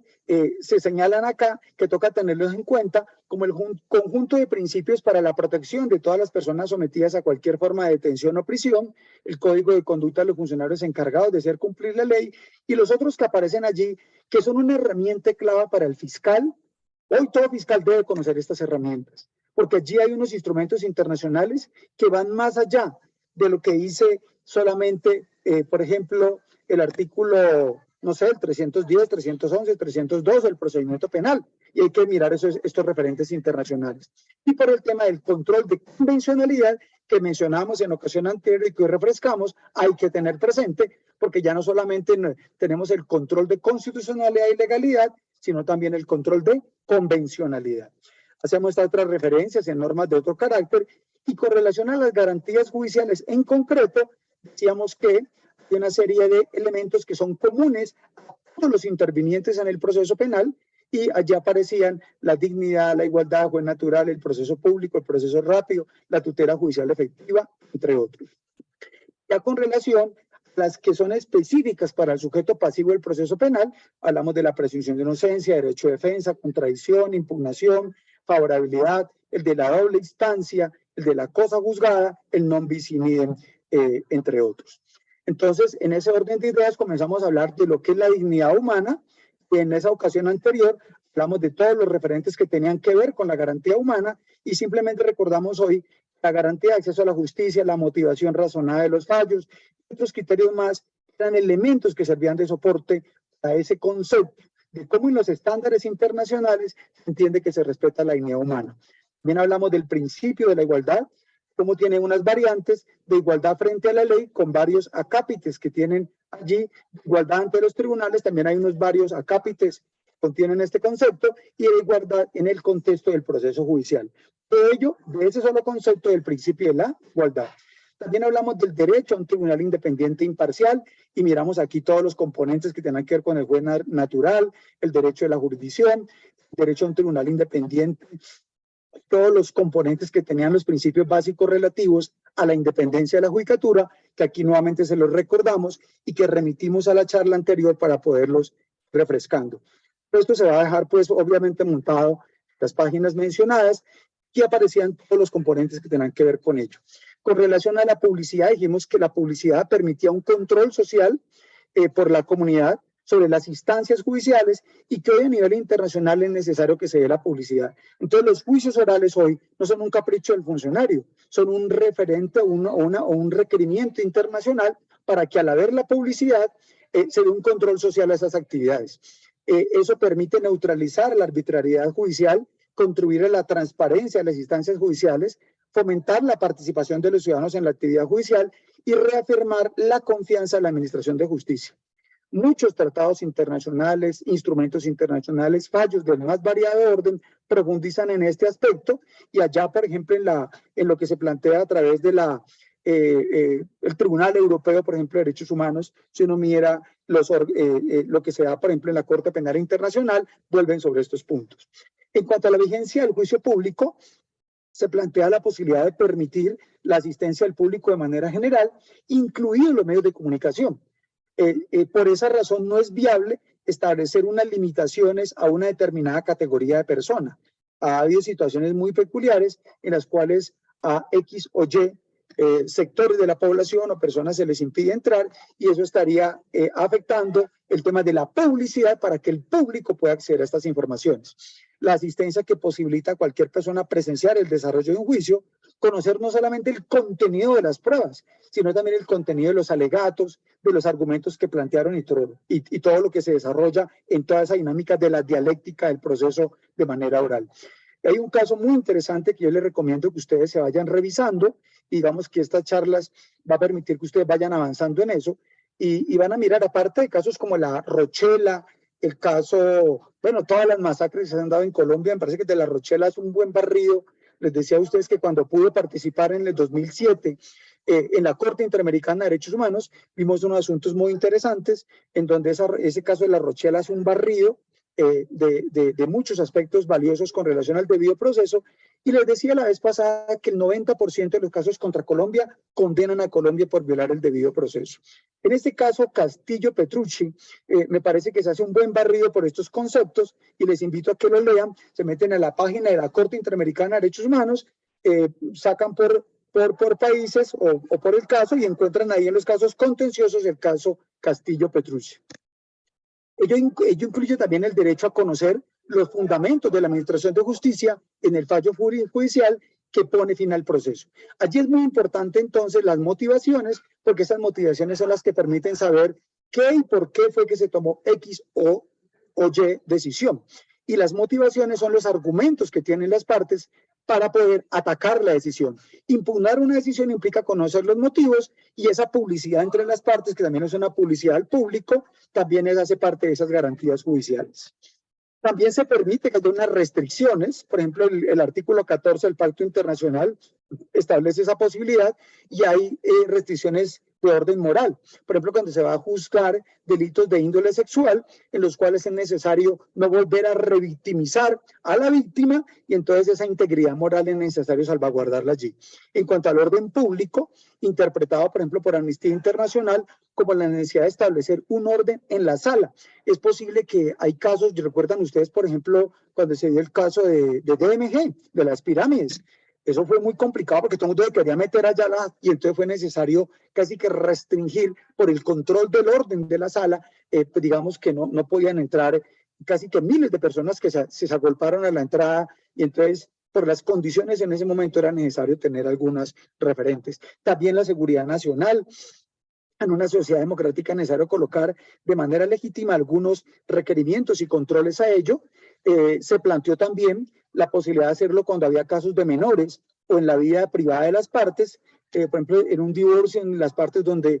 se señalan acá, que toca tenerlos en cuenta como el conjunto de principios para la protección de todas las personas sometidas a cualquier forma de detención o prisión, el código de conducta de los funcionarios encargados de hacer cumplir la ley y los otros que aparecen allí, que son una herramienta clave para el fiscal. Hoy todo fiscal debe conocer estas herramientas, porque allí hay unos instrumentos internacionales que van más allá de lo que dice solamente, por ejemplo, el artículo, no sé, el 310, 311, 312 del procedimiento penal. Y hay que mirar estos referentes internacionales. Y por el tema del control de convencionalidad que mencionamos en ocasión anterior y que hoy refrescamos, hay que tener presente, porque ya no solamente tenemos el control de constitucionalidad y legalidad, sino también el control de convencionalidad. Hacemos estas otras referencias en normas de otro carácter y con relación a las garantías judiciales en concreto, decíamos que hay una serie de elementos que son comunes a todos los intervinientes en el proceso penal, y allí aparecían la dignidad, la igualdad, juez natural, el proceso público, el proceso rápido, la tutela judicial efectiva, entre otros. Ya con relación a las que son específicas para el sujeto pasivo del proceso penal, hablamos de la presunción de inocencia, derecho de defensa, contradicción, impugnación, favorabilidad, el de la doble instancia, el de la cosa juzgada, el non bis in idem, entre otros. Entonces, en ese orden de ideas comenzamos a hablar de lo que es la dignidad humana, y en esa ocasión anterior hablamos de todos los referentes que tenían que ver con la garantía humana, y simplemente recordamos hoy la garantía de acceso a la justicia, la motivación razonada de los fallos, y otros criterios más, eran elementos que servían de soporte a ese concepto de cómo en los estándares internacionales se entiende que se respeta la dignidad humana. También hablamos del principio de la igualdad, cómo tiene unas variantes de igualdad frente a la ley con varios acápites que tienen allí, igualdad ante los tribunales, también hay unos varios acápites que contienen este concepto, y de igualdad en el contexto del proceso judicial. De ello, de ese solo concepto del principio de la igualdad. También hablamos del derecho a un tribunal independiente e imparcial, y miramos aquí todos los componentes que tienen que ver con el juez natural, el derecho de la jurisdicción, el derecho a un tribunal independiente, todos los componentes que tenían los principios básicos relativos a la independencia de la judicatura, que aquí nuevamente se los recordamos y que remitimos a la charla anterior para poderlos refrescando. Esto se va a dejar pues obviamente montado en las páginas mencionadas, y aparecían todos los componentes que tenían que ver con ello. Con relación a la publicidad, dijimos que la publicidad permitía un control social por la comunidad sobre las instancias judiciales, y que hoy a nivel internacional es necesario que se dé la publicidad. Entonces los juicios orales hoy no son un capricho del funcionario, son un referente o un requerimiento internacional para que al haber la publicidad se dé un control social a esas actividades. Eso permite neutralizar la arbitrariedad judicial, contribuir a la transparencia de las instancias judiciales, fomentar la participación de los ciudadanos en la actividad judicial y reafirmar la confianza en la administración de justicia. Muchos tratados internacionales, instrumentos internacionales, fallos del más variado orden profundizan en este aspecto, y allá, por ejemplo, en lo que se plantea a través de el Tribunal Europeo, por ejemplo, de Derechos Humanos, si uno mira lo que se da, por ejemplo, en la Corte Penal Internacional, vuelven sobre estos puntos. En cuanto a la vigencia del juicio público, se plantea la posibilidad de permitir la asistencia al público de manera general, incluidos los medios de comunicación. Por esa razón no es viable establecer unas limitaciones a una determinada categoría de persona. Ha habido situaciones muy peculiares en las cuales a X o Y sectores de la población o personas se les impide entrar, y eso estaría afectando el tema de la publicidad para que el público pueda acceder a estas informaciones. La asistencia que posibilita a cualquier persona presenciar el desarrollo de un juicio, conocer no solamente el contenido de las pruebas, sino también el contenido de los alegatos, de los argumentos que plantearon y todo lo que se desarrolla en toda esa dinámica de la dialéctica del proceso de manera oral. Hay un caso muy interesante que yo les recomiendo que ustedes se vayan revisando. Digamos que estas charlas va a permitir que ustedes vayan avanzando en eso, y van a mirar, aparte de casos como la Rochela, el caso, bueno, todas las masacres que se han dado en Colombia, me parece que de la Rochela es un buen barrido. Les decía a ustedes que cuando pude participar en el 2007 en la Corte Interamericana de Derechos Humanos, vimos unos asuntos muy interesantes en donde ese caso de la Rochela es un barrido de muchos aspectos valiosos con relación al debido proceso. Y les decía la vez pasada que el 90% de los casos contra Colombia condenan a Colombia por violar el debido proceso. En este caso, Castillo Petrucci, me parece que se hace un buen barrido por estos conceptos, y les invito a que lo lean. Se meten a la página de la Corte Interamericana de Derechos Humanos, sacan por países o por el caso, y encuentran ahí en los casos contenciosos el caso Castillo Petrucci. Ello incluye también el derecho a conocer los fundamentos de la Administración de Justicia en el fallo judicial que pone fin al proceso. Allí es muy importante entonces las motivaciones, porque esas motivaciones son las que permiten saber qué y por qué fue que se tomó X o Y decisión. Y las motivaciones son los argumentos que tienen las partes para poder atacar la decisión. Impugnar una decisión implica conocer los motivos, y esa publicidad entre las partes, que también es una publicidad al público, también hace parte de esas garantías judiciales. También se permite que haya unas restricciones. Por ejemplo, el artículo 14 del Pacto Internacional establece esa posibilidad, y hay restricciones de orden moral. Por ejemplo, cuando se va a juzgar delitos de índole sexual, en los cuales es necesario no volver a revictimizar a la víctima, y entonces esa integridad moral es necesario salvaguardarla allí. En cuanto al orden público, interpretado, por ejemplo, por Amnistía Internacional, como la necesidad de establecer un orden en la sala. Es posible que hay casos, recuerdan ustedes, por ejemplo, cuando se dio el caso de DMG, de las pirámides. Eso fue muy complicado porque todo el mundo quería meter allá y entonces fue necesario casi que restringir por el control del orden de la sala, pues digamos que no podían entrar casi que miles de personas que se agolparon a la entrada, y entonces por las condiciones en ese momento era necesario tener algunas referentes. También la seguridad nacional. En una sociedad democrática es necesario colocar de manera legítima algunos requerimientos y controles a ello. Se planteó también la posibilidad de hacerlo cuando había casos de menores o en la vida privada de las partes, por ejemplo, en un divorcio, en las partes donde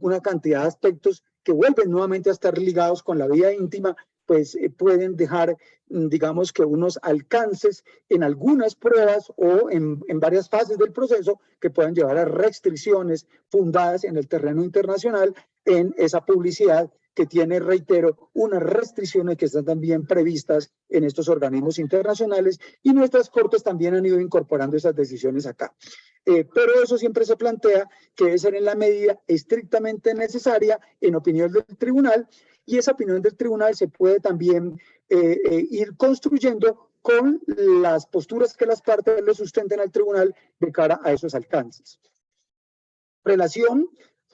una cantidad de aspectos que vuelven nuevamente a estar ligados con la vida íntima, pues pueden dejar, digamos que unos alcances en algunas pruebas o en varias fases del proceso que puedan llevar a restricciones fundadas en el terreno internacional en esa publicidad que tiene, reitero, unas restricciones que están también previstas en estos organismos internacionales, y nuestras cortes también han ido incorporando esas decisiones acá. Pero eso siempre se plantea que debe ser en la medida estrictamente necesaria en opinión del tribunal, y esa opinión del tribunal se puede también ir construyendo con las posturas que las partes le sustenten al tribunal de cara a esos alcances. Relación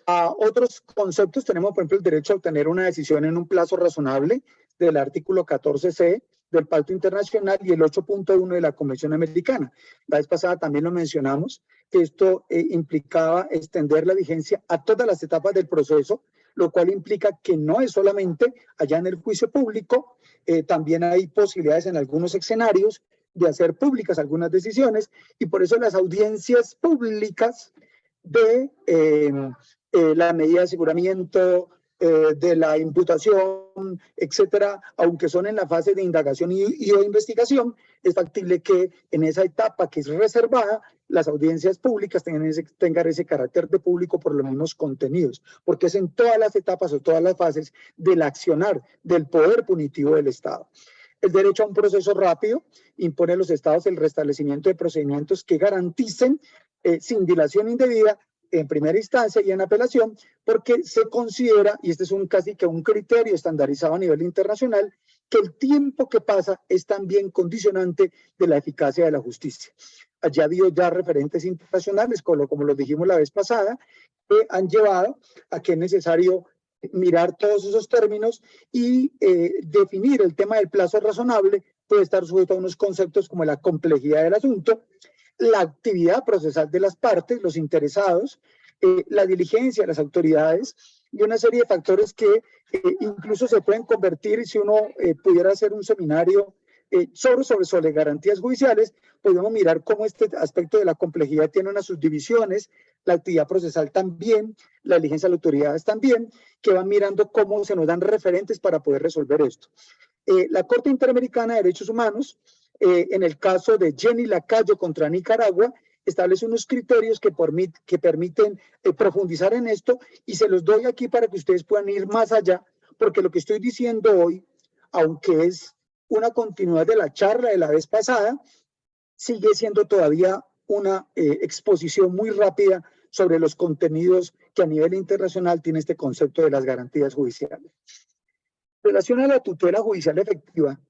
a otros conceptos, tenemos por ejemplo el derecho a obtener una decisión en un plazo razonable del artículo 14C del Pacto Internacional y el 8.1 de la Convención Americana. La vez pasada también lo mencionamos, que esto implicaba extender la vigencia a todas las etapas del proceso, lo cual implica que no es solamente allá en el juicio público, también hay posibilidades en algunos escenarios de hacer públicas algunas decisiones, y por eso las audiencias públicas de la medida de aseguramiento, de la imputación, etcétera, aunque son en la fase de indagación y de investigación, es factible que en esa etapa que es reservada, las audiencias públicas tengan ese carácter de público por los mismos contenidos, porque es en todas las etapas o todas las fases del accionar del poder punitivo del Estado. El derecho a un proceso rápido impone a los Estados el restablecimiento de procedimientos que garanticen sin dilación indebida en primera instancia y en apelación, porque se considera, y este es casi que un criterio estandarizado a nivel internacional, que el tiempo que pasa es también condicionante de la eficacia de la justicia. Allá ha habido ya referentes internacionales, como lo dijimos la vez pasada, que han llevado a que es necesario mirar todos esos términos y definir el tema del plazo razonable. Puede estar sujeto a unos conceptos como la complejidad del asunto, la actividad procesal de las partes, los interesados, la diligencia de las autoridades y una serie de factores que incluso se pueden convertir, si uno pudiera hacer un seminario sobre garantías judiciales, podemos mirar cómo este aspecto de la complejidad tiene unas subdivisiones, la actividad procesal también, la diligencia de las autoridades también, que van mirando cómo se nos dan referentes para poder resolver esto. La Corte Interamericana de Derechos Humanos, en el caso de Jenny Lacayo contra Nicaragua, establece unos criterios que permiten profundizar en esto, y se los doy aquí para que ustedes puedan ir más allá, porque lo que estoy diciendo hoy, aunque es una continuidad de la charla de la vez pasada, sigue siendo todavía una exposición muy rápida sobre los contenidos que a nivel internacional tiene este concepto de las garantías judiciales. En relación a la tutela judicial efectiva,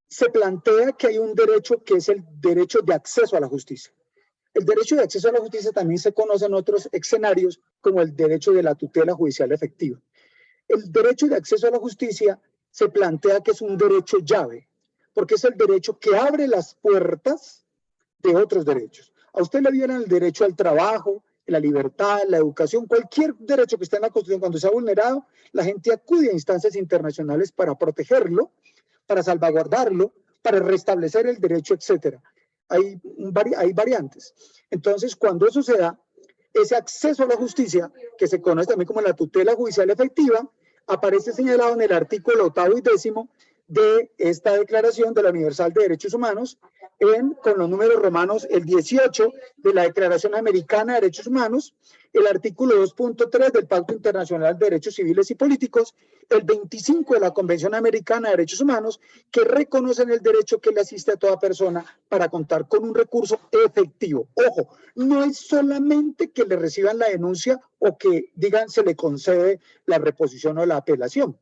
se plantea que hay un derecho que es el derecho de acceso a la justicia. El derecho de acceso a la justicia también se conoce en otros escenarios como el derecho de la tutela judicial efectiva. El derecho de acceso a la justicia se plantea que es un derecho llave, porque es el derecho que abre las puertas de otros derechos. A usted le violan el derecho al trabajo, la libertad, la educación, cualquier derecho que esté en la Constitución. Cuando sea vulnerado, la gente acude a instancias internacionales para protegerlo, para salvaguardarlo, para restablecer el derecho, etcétera. Hay variantes. Entonces, cuando eso se da, ese acceso a la justicia, que se conoce también como la tutela judicial efectiva, aparece señalado en el artículo 8º y 10º de esta Declaración de la Universal de Derechos Humanos, con los números romanos, el 18 de la Declaración Americana de Derechos Humanos, el artículo 2.3 del Pacto Internacional de Derechos Civiles y Políticos, el 25 de la Convención Americana de Derechos Humanos, que reconocen el derecho que le asiste a toda persona para contar con un recurso efectivo. Ojo, no es solamente que le reciban la denuncia o que digan se le concede la reposición o la apelación.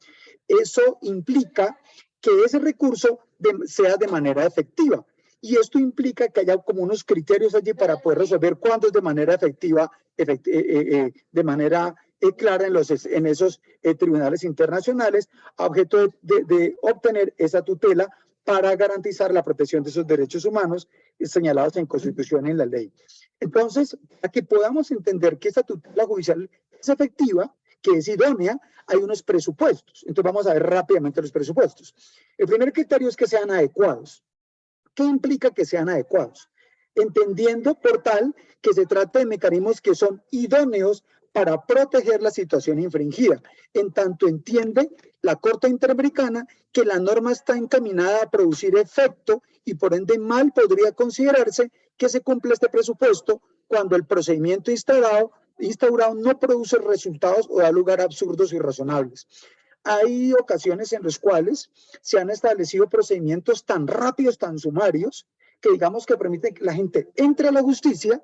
Eso implica que ese recurso sea de manera efectiva. Y esto implica que haya como unos criterios allí para poder resolver cuándo es de manera efectiva, de manera clara en esos tribunales internacionales, a objeto de obtener esa tutela para garantizar la protección de esos derechos humanos señalados en Constitución y en la ley. Entonces, para que podamos entender que esta tutela judicial es efectiva, que es idónea, hay unos presupuestos. Entonces vamos a ver rápidamente los presupuestos. El primer criterio es que sean adecuados. ¿Qué implica que sean adecuados? Entendiendo por tal que se trata de mecanismos que son idóneos para proteger la situación infringida. En tanto entiende la Corte Interamericana que la norma está encaminada a producir efecto y por ende mal podría considerarse que se cumpla este presupuesto cuando el procedimiento instaurado no produce resultados o da lugar a absurdos y irrazonables. Hay ocasiones en las cuales se han establecido procedimientos tan rápidos, tan sumarios, que digamos que permiten que la gente entre a la justicia,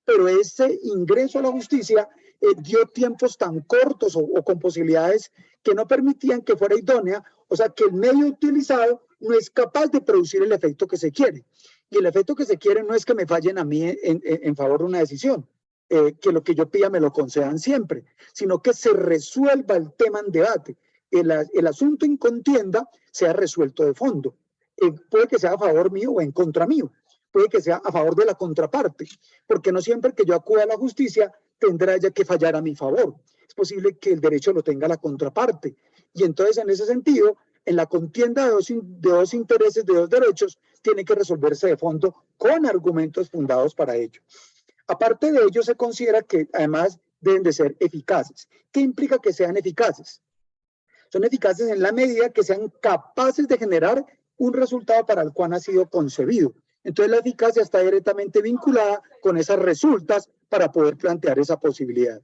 pero ese ingreso a la justicia dio tiempos tan cortos o con posibilidades que no permitían que fuera idónea, o sea que el medio utilizado no es capaz de producir el efecto que se quiere. Y el efecto que se quiere no es que me fallen a mí en favor de una decisión, que lo que yo pida me lo concedan siempre, sino que se resuelva el tema en debate. El asunto en contienda sea resuelto de fondo. Puede que sea a favor mío o en contra mío. Puede que sea a favor de la contraparte, porque no siempre que yo acuda a la justicia tendrá ella que fallar a mi favor. Es posible que el derecho lo tenga la contraparte. Y entonces, en ese sentido, en la contienda de dos intereses, de dos derechos, tiene que resolverse de fondo con argumentos fundados para ello. Aparte de ello, se considera que además deben de ser eficaces. ¿Qué implica que sean eficaces? Son eficaces en la medida que sean capaces de generar un resultado para el cual ha sido concebido. Entonces la eficacia está directamente vinculada con esas resultas para poder plantear esa posibilidad.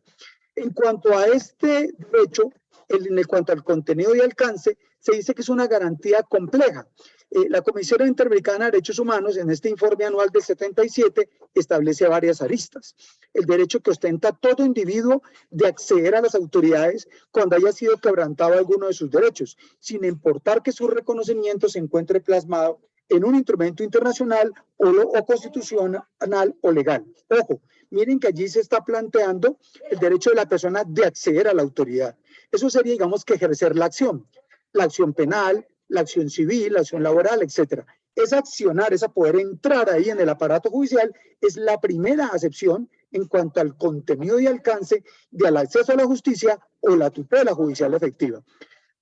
En cuanto a este derecho, en cuanto al contenido y alcance, se dice que es una garantía compleja. La Comisión Interamericana de Derechos Humanos, en este informe anual del 77, establece varias aristas. El derecho que ostenta todo individuo de acceder a las autoridades cuando haya sido quebrantado alguno de sus derechos, sin importar que su reconocimiento se encuentre plasmado en un instrumento internacional o constitucional o legal. Ojo, miren que allí se está planteando el derecho de la persona de acceder a la autoridad. Eso sería, digamos, que ejercer la acción penal, la acción civil, la acción laboral, etc. Es accionar, es a poder entrar ahí en el aparato judicial, es la primera acepción en cuanto al contenido y alcance del acceso a la justicia o la tutela judicial efectiva.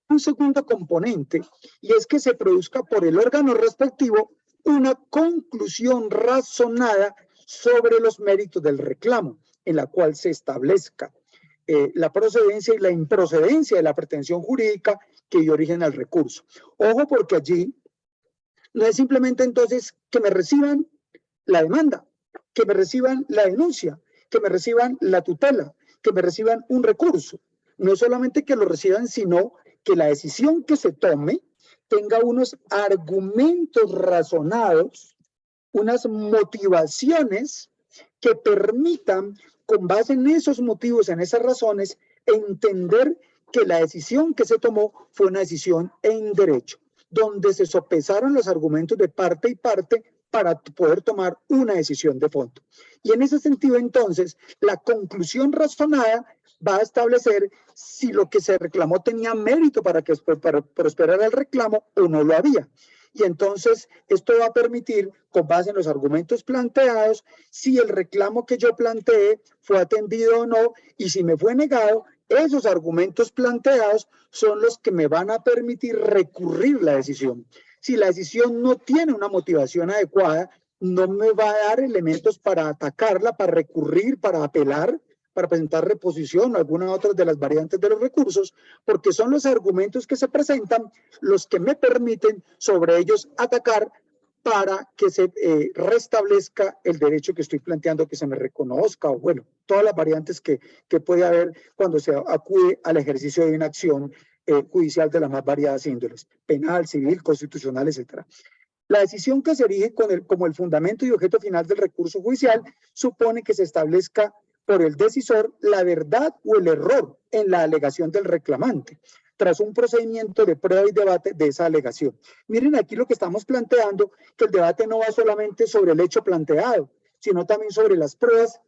Un segundo componente, y es que se produzca por el órgano respectivo una conclusión razonada sobre los méritos del reclamo, en la cual se establezca la procedencia y la improcedencia de la pretensión jurídica que dio origen al recurso. Ojo, porque allí no es simplemente entonces que me reciban la demanda, que me reciban la denuncia, que me reciban la tutela, que me reciban un recurso. No solamente que lo reciban, sino que la decisión que se tome tenga unos argumentos razonados, unas motivaciones que permitan, con base en esos motivos, en esas razones, entender que la decisión que se tomó fue una decisión en derecho, donde se sopesaron los argumentos de parte y parte para poder tomar una decisión de fondo. Y en ese sentido, entonces, la conclusión razonada va a establecer si lo que se reclamó tenía mérito para prosperar el reclamo o no lo había. Y entonces esto va a permitir, con base en los argumentos planteados, si el reclamo que yo planteé fue atendido o no, y si me fue negado, esos argumentos planteados son los que me van a permitir recurrir la decisión. Si la decisión no tiene una motivación adecuada, no me va a dar elementos para atacarla, para recurrir, para apelar para presentar reposición o alguna otra de las variantes de los recursos, porque son los argumentos que se presentan los que me permiten sobre ellos atacar para que se restablezca el derecho que estoy planteando, que se me reconozca, o bueno, todas las variantes que puede haber cuando se acude al ejercicio de una acción judicial de las más variadas índoles, penal, civil, constitucional, etc. La decisión que se erige como el fundamento y objeto final del recurso judicial supone que se establezca por el decisor la verdad o el error en la alegación del reclamante, tras un procedimiento de prueba y debate de esa alegación. Miren aquí lo que estamos planteando, que el debate no va solamente sobre el hecho planteado, sino también sobre las pruebas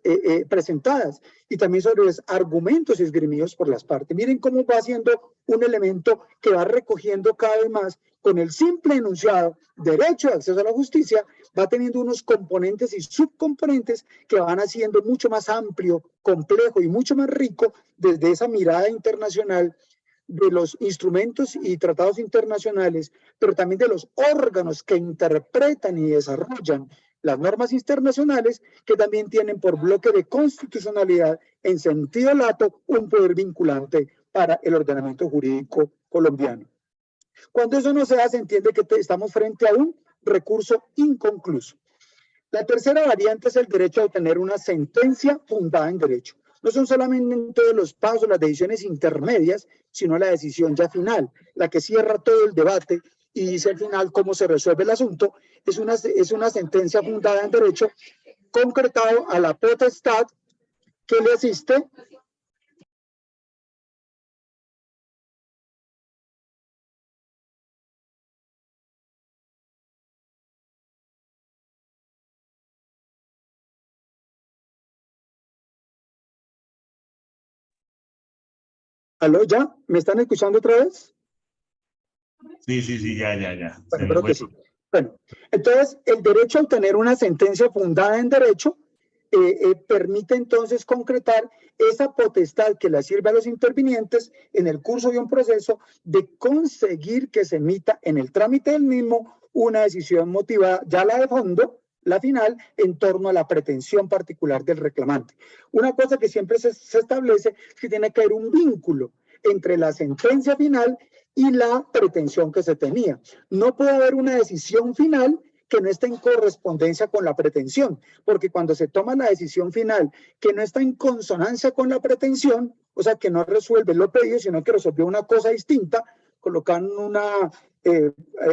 presentadas y también sobre los argumentos esgrimidos por las partes. Miren cómo va siendo un elemento que va recogiendo cada vez más con el simple enunciado derecho de acceso a la justicia, va teniendo unos componentes y subcomponentes que van haciendo mucho más amplio, complejo y mucho más rico desde esa mirada internacional de los instrumentos y tratados internacionales, pero también de los órganos que interpretan y desarrollan las normas internacionales, que también tienen por bloque de constitucionalidad en sentido lato un poder vinculante para el ordenamiento jurídico colombiano. Cuando eso no se hace, entiende que estamos frente a un recurso inconcluso. La tercera variante es el derecho a obtener una sentencia fundada en derecho. No son solamente los pasos, las decisiones intermedias, sino la decisión ya final, la que cierra todo el debate y dice al final cómo se resuelve el asunto. Es una sentencia fundada en derecho concretado a la potestad que le asiste ¿Aló, ya? ¿Me están escuchando otra vez? Sí, ya. Bueno, creo que sí. Bueno, entonces el derecho a obtener una sentencia fundada en derecho permite entonces concretar esa potestad que le sirve a los intervinientes en el curso de un proceso de conseguir que se emita en el trámite del mismo una decisión motivada, ya la de fondo, la final, en torno a la pretensión particular del reclamante. Una cosa que siempre se establece es que tiene que haber un vínculo entre la sentencia final y la pretensión que se tenía. No puede haber una decisión final que no esté en correspondencia con la pretensión, porque cuando se toma la decisión final que no está en consonancia con la pretensión, o sea, que no resuelve lo pedido, sino que resolvió una cosa distinta, colocaron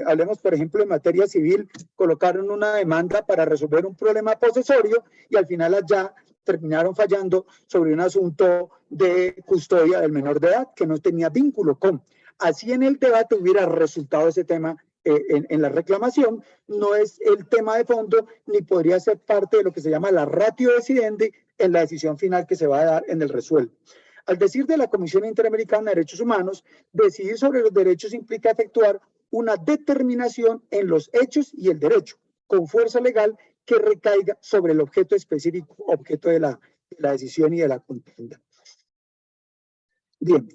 hablemos por ejemplo en materia civil, colocaron una demanda para resolver un problema posesorio y al final allá terminaron fallando sobre un asunto de custodia del menor de edad que no tenía vínculo con. Así en el debate hubiera resultado ese tema en la reclamación, no es el tema de fondo ni podría ser parte de lo que se llama la ratio decidendi en la decisión final que se va a dar en el resuelvo. Al decir de la Comisión Interamericana de Derechos Humanos, decidir sobre los derechos implica efectuar una determinación en los hechos y el derecho, con fuerza legal que recaiga sobre el objeto específico, objeto de la decisión y de la contienda. Bien.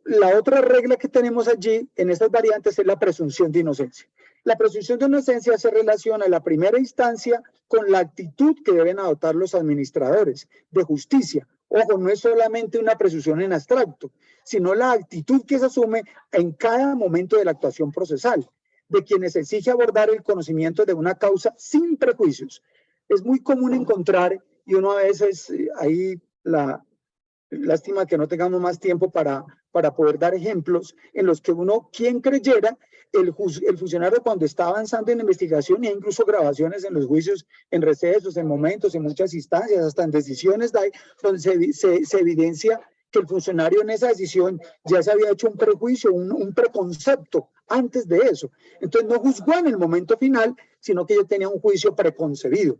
La otra regla que tenemos allí en estas variantes es la presunción de inocencia. La presunción de inocencia se relaciona en la primera instancia con la actitud que deben adoptar los administradores de justicia. Ojo, no es solamente una presunción en abstracto, sino la actitud que se asume en cada momento de la actuación procesal, de quienes exige abordar el conocimiento de una causa sin prejuicios. Es muy común encontrar, y uno a veces ahí lástima que no tengamos más tiempo para poder dar ejemplos en los que quien creyera, el funcionario cuando está avanzando en la investigación, y incluso grabaciones en los juicios, en recesos, en momentos, en muchas instancias, hasta en decisiones, donde se evidencia que el funcionario en esa decisión ya se había hecho un prejuicio, un preconcepto antes de eso. Entonces no juzgó en el momento final, sino que ya tenía un juicio preconcebido.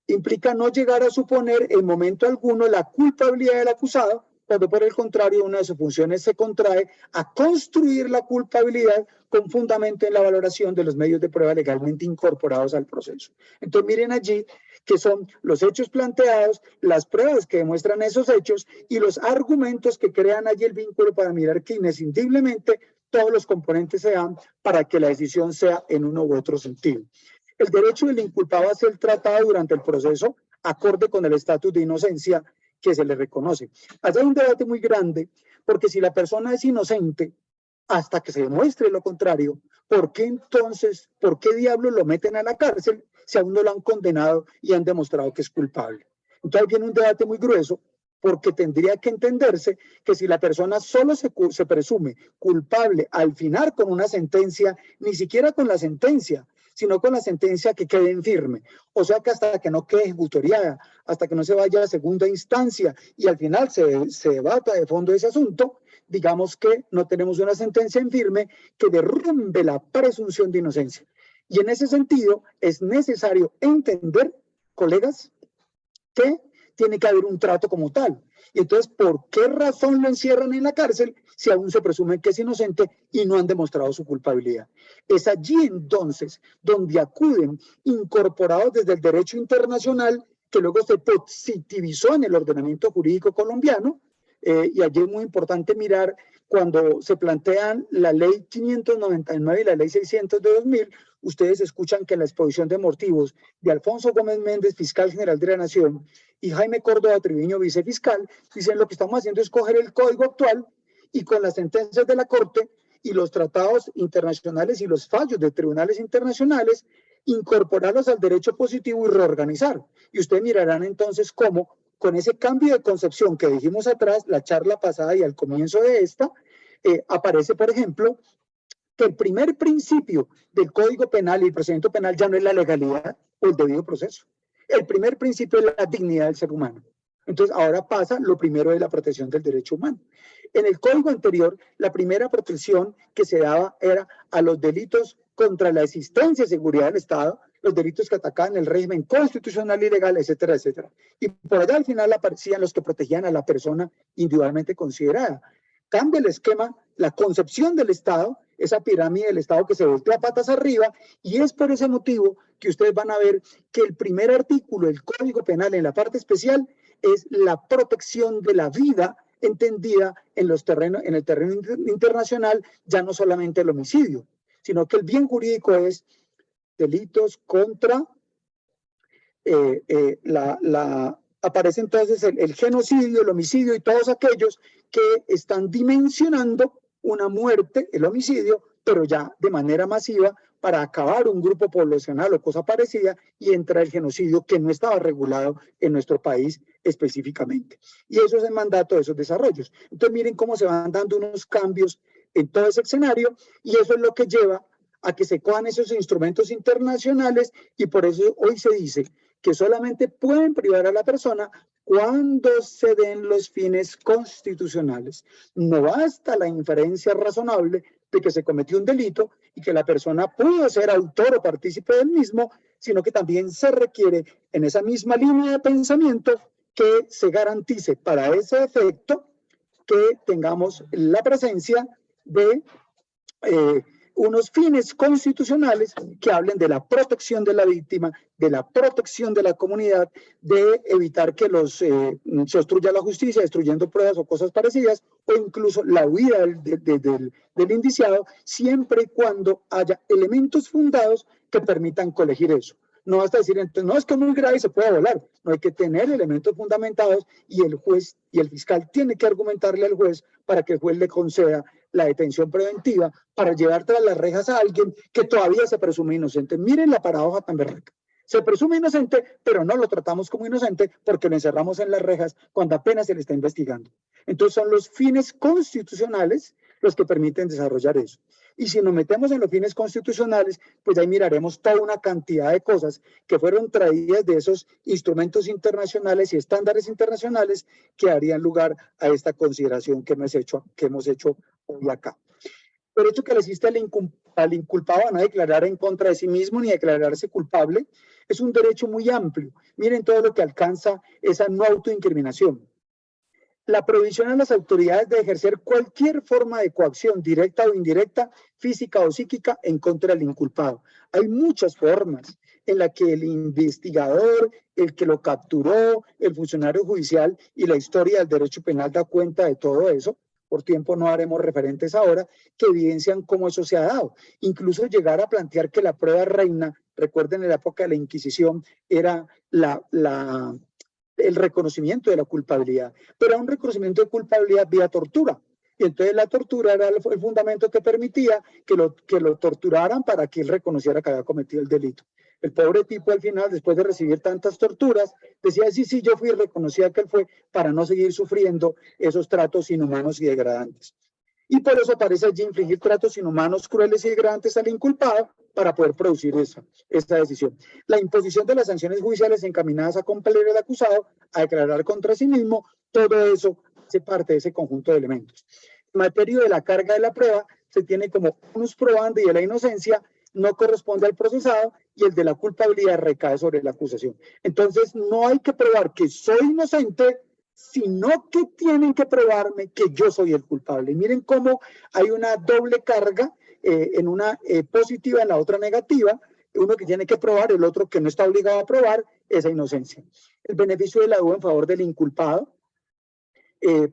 Implica no llegar a suponer en momento alguno la culpabilidad del acusado, cuando por el contrario una de sus funciones se contrae a construir la culpabilidad con fundamento en la valoración de los medios de prueba legalmente incorporados al proceso. Entonces miren allí que son los hechos planteados, las pruebas que demuestran esos hechos y los argumentos que crean allí el vínculo para mirar que inescindiblemente todos los componentes se dan para que la decisión sea en uno u otro sentido. El derecho del inculpado a ser tratado durante el proceso acorde con el estatus de inocencia que se le reconoce. Allá hay un debate muy grande, porque si la persona es inocente, hasta que se demuestre lo contrario, ¿por qué entonces, por qué diablos lo meten a la cárcel si aún no lo han condenado y han demostrado que es culpable? Entonces viene un debate muy grueso, porque tendría que entenderse que si la persona solo se presume culpable al final con una sentencia, ni siquiera con la sentencia, sino con la sentencia que quede en firme. O sea que hasta que no quede ejecutoriada, hasta que no se vaya a segunda instancia y al final se debata de fondo ese asunto, digamos que no tenemos una sentencia en firme que derrumbe la presunción de inocencia. Y en ese sentido es necesario entender, colegas, que tiene que haber un trato como tal. Y entonces, ¿por qué razón lo encierran en la cárcel si aún se presume que es inocente y no han demostrado su culpabilidad? Es allí entonces donde acuden incorporados desde el derecho internacional, que luego se positivizó en el ordenamiento jurídico colombiano, y allí es muy importante mirar cuando se plantean la ley 599 y la ley 600 de 2000, ustedes escuchan que en la exposición de motivos de Alfonso Gómez Méndez, fiscal general de la Nación, y Jaime Córdoba Triviño, vicefiscal, dicen lo que estamos haciendo es coger el código actual y con las sentencias de la Corte y los tratados internacionales y los fallos de tribunales internacionales, incorporarlos al derecho positivo y reorganizar. Y ustedes mirarán entonces cómo, con ese cambio de concepción que dijimos atrás, la charla pasada y al comienzo de esta, aparece, por ejemplo, que el primer principio del Código Penal y el procedimiento penal ya no es la legalidad o el debido proceso. El primer principio es la dignidad del ser humano. Entonces, ahora pasa lo primero de la protección del derecho humano. En el código anterior, la primera protección que se daba era a los delitos contra la existencia y seguridad del Estado, los delitos que atacaban el régimen constitucional y legal, etcétera, etcétera. Y por allá al final aparecían los que protegían a la persona individualmente considerada. Cambia el esquema, la concepción del Estado, esa pirámide del Estado que se voltea patas arriba, y es por ese motivo que ustedes van a ver que el primer artículo del Código Penal en la parte especial es la protección de la vida entendida en el terreno internacional, ya no solamente el homicidio, sino que el bien jurídico es delitos contra aparece entonces el genocidio, el homicidio y todos aquellos que están dimensionando una muerte, el homicidio, pero ya de manera masiva para acabar un grupo poblacional o cosa parecida, y entra el genocidio que no estaba regulado en nuestro país específicamente. Y eso es el mandato de esos desarrollos. Entonces miren cómo se van dando unos cambios en todo ese escenario, y eso es lo que lleva a que se cojan esos instrumentos internacionales, y por eso hoy se dice que solamente pueden privar a la persona cuando se den los fines constitucionales. No basta la inferencia razonable de que se cometió un delito y que la persona pudo ser autor o partícipe del mismo, sino que también se requiere en esa misma línea de pensamiento que se garantice para ese efecto que tengamos la presencia de unos fines constitucionales que hablen de la protección de la víctima, de la protección de la comunidad, de evitar que se obstruya la justicia destruyendo pruebas o cosas parecidas, o incluso la huida del indiciado, siempre y cuando haya elementos fundados que permitan colegir eso. No basta decir, entonces, no, es que es muy grave y se puede volar. No, hay que tener elementos fundamentados, y el juez y el fiscal tiene que argumentarle al juez para que el juez le conceda la detención preventiva para llevar tras las rejas a alguien que todavía se presume inocente. Miren la paradoja tan berraca. Se presume inocente, pero no lo tratamos como inocente porque lo encerramos en las rejas cuando apenas se le está investigando. Entonces son los fines constitucionales los que permiten desarrollar eso. Y si nos metemos en los fines constitucionales, pues ahí miraremos toda una cantidad de cosas que fueron traídas de esos instrumentos internacionales y estándares internacionales que darían lugar a esta consideración que hemos hecho hoy acá. El derecho que le asiste al inculpado a no declarar en contra de sí mismo ni declararse culpable es un derecho muy amplio. Miren todo lo que alcanza esa no autoincriminación. La prohibición a las autoridades de ejercer cualquier forma de coacción, directa o indirecta, física o psíquica, en contra del inculpado. Hay muchas formas en las que el investigador, el que lo capturó, el funcionario judicial y la historia del derecho penal da cuenta de todo eso. por tiempo no haremos referentes ahora, que evidencian cómo eso se ha dado. Incluso llegar a plantear que la prueba reina, recuerden en la época de la Inquisición, era el reconocimiento de la culpabilidad, pero era un reconocimiento de culpabilidad vía tortura. Y entonces la tortura era el fundamento que permitía que lo torturaran para que él reconociera que había cometido el delito. El pobre tipo al final, después de recibir tantas torturas, decía, sí, yo fui, reconocía que él fue, para no seguir sufriendo esos tratos inhumanos y degradantes. Y por eso aparece allí infligir tratos inhumanos, crueles y degradantes al inculpado para poder producir esa decisión. La imposición de las sanciones judiciales encaminadas a compeler al acusado a declarar contra sí mismo, todo eso hace parte de ese conjunto de elementos. En materia de la carga de la prueba, se tiene como unus probandi de la inocencia, no corresponde al procesado y el de la culpabilidad recae sobre la acusación. Entonces, no hay que probar que soy inocente, sino que tienen que probarme que yo soy el culpable. Y miren cómo hay una doble carga, en una positiva, en la otra negativa, uno que tiene que probar, el otro que no está obligado a probar esa inocencia. El beneficio de la duda en favor del inculpado,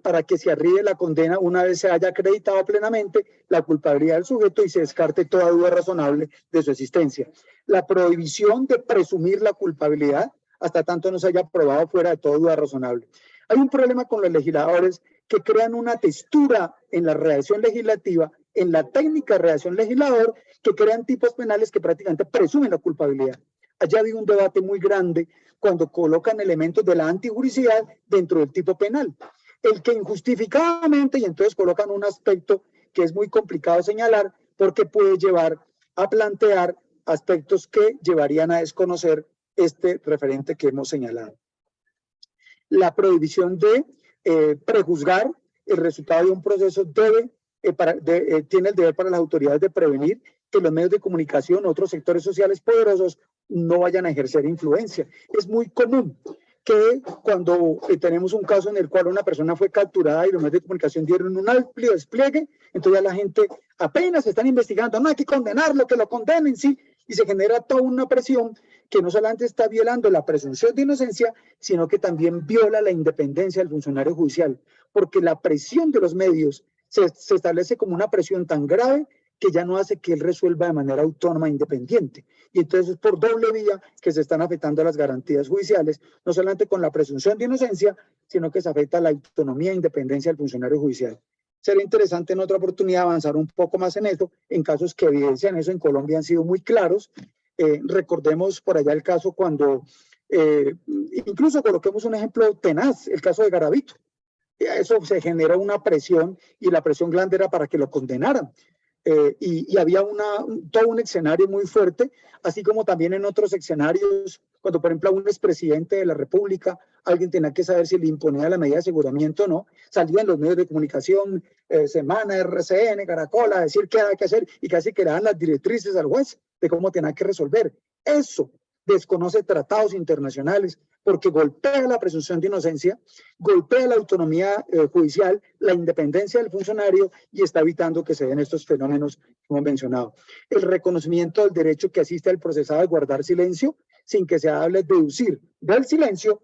para que se arribe la condena una vez se haya acreditado plenamente la culpabilidad del sujeto y se descarte toda duda razonable de su existencia. La prohibición de presumir la culpabilidad hasta tanto no se haya probado fuera de toda duda razonable. Hay un problema con los legisladores que crean una textura en la redacción legislativa, en la técnica de redacción legislador, que crean tipos penales que prácticamente presumen la culpabilidad. Allá había un debate muy grande cuando colocan elementos de la antijuricidad dentro del tipo penal. El que injustificadamente, y entonces colocan un aspecto que es muy complicado señalar, porque puede llevar a plantear aspectos que llevarían a desconocer este referente que hemos señalado. La prohibición de prejuzgar el resultado de un proceso tiene el deber para las autoridades de prevenir que los medios de comunicación, otros sectores sociales poderosos no vayan a ejercer influencia. Es muy común que cuando tenemos un caso en el cual una persona fue capturada y los medios de comunicación dieron un amplio despliegue, entonces ya la gente apenas están investigando, no hay que condenarlo, que lo condenen, sí, y se genera toda una presión que no solamente está violando la presunción de inocencia, sino que también viola la independencia del funcionario judicial, porque la presión de los medios se establece como una presión tan grave que ya no hace que él resuelva de manera autónoma e independiente. Y entonces es por doble vía que se están afectando las garantías judiciales, no solamente con la presunción de inocencia, sino que se afecta la autonomía e independencia del funcionario judicial. Sería interesante en otra oportunidad avanzar un poco más en esto, en casos que evidencian eso en Colombia han sido muy claros. Recordemos por allá el caso cuando, incluso coloquemos un ejemplo tenaz, el caso de Garavito. Eso se generó una presión y la presión grande era para que lo condenaran. Y había todo un escenario muy fuerte, así como también en otros escenarios, cuando por ejemplo a un expresidente de la República, alguien tenía que saber si le imponía la medida de aseguramiento o no, salían los medios de comunicación, Semana, RCN, Caracol, a decir qué hay que hacer y casi que le dan las directrices al juez de cómo tenía que resolver. Eso desconoce tratados internacionales porque golpea la presunción de inocencia, golpea la autonomía judicial, la independencia del funcionario y está evitando que se den estos fenómenos que hemos mencionado. El reconocimiento del derecho que asiste al procesado de guardar silencio sin que se hable de deducir del silencio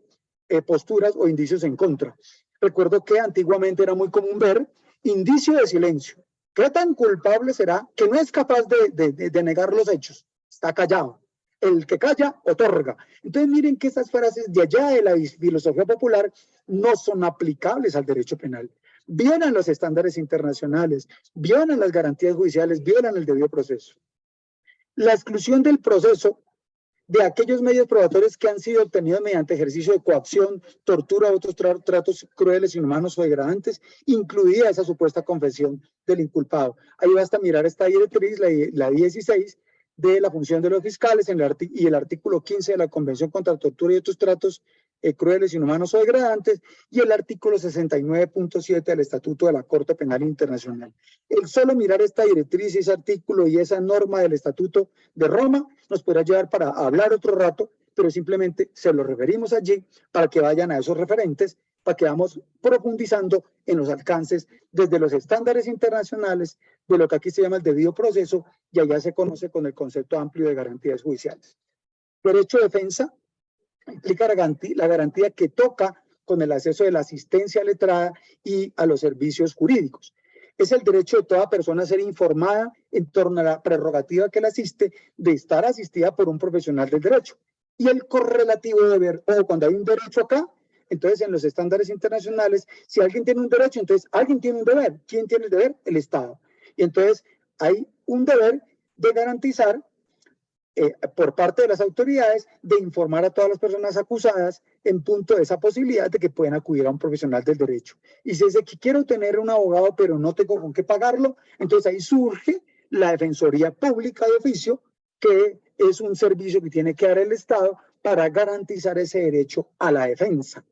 posturas o indicios en contra. Recuerdo que antiguamente era muy común ver indicio de silencio. ¿Qué tan culpable será que no es capaz de negar los hechos? Está callado. El que calla, otorga. Entonces miren que estas frases de allá de la filosofía popular no son aplicables al derecho penal. Violan los estándares internacionales, violan las garantías judiciales, violan el debido proceso. La exclusión del proceso de aquellos medios probatorios que han sido obtenidos mediante ejercicio de coacción, tortura o otros tratos crueles, inhumanos o degradantes, incluida esa supuesta confesión del inculpado. Ahí basta mirar esta directriz, la 16, de la función de los fiscales y el artículo 15 de la Convención contra la Tortura y otros tratos crueles, inhumanos o degradantes, y el artículo 69.7 del Estatuto de la Corte Penal Internacional. El solo mirar esta directriz, ese artículo y esa norma del Estatuto de Roma nos podrá llevar para hablar otro rato, pero simplemente se lo referimos allí para que vayan a esos referentes, para que vamos profundizando en los alcances desde los estándares internacionales, de lo que aquí se llama el debido proceso, y allá se conoce con el concepto amplio de garantías judiciales. Derecho de defensa implica la garantía que toca con el acceso de la asistencia letrada y a los servicios jurídicos. Es el derecho de toda persona a ser informada en torno a la prerrogativa que la asiste de estar asistida por un profesional del derecho. Y el correlativo deber, o cuando hay un derecho acá, entonces en los estándares internacionales, si alguien tiene un derecho, entonces alguien tiene un deber. ¿Quién tiene el deber? El Estado. Y entonces hay un deber de garantizar por parte de las autoridades de informar a todas las personas acusadas en punto de esa posibilidad de que puedan acudir a un profesional del derecho. Y si dice que quiero tener un abogado pero no tengo con qué pagarlo, entonces ahí surge la Defensoría Pública de Oficio, que es un servicio que tiene que dar el Estado para garantizar ese derecho a la defensa,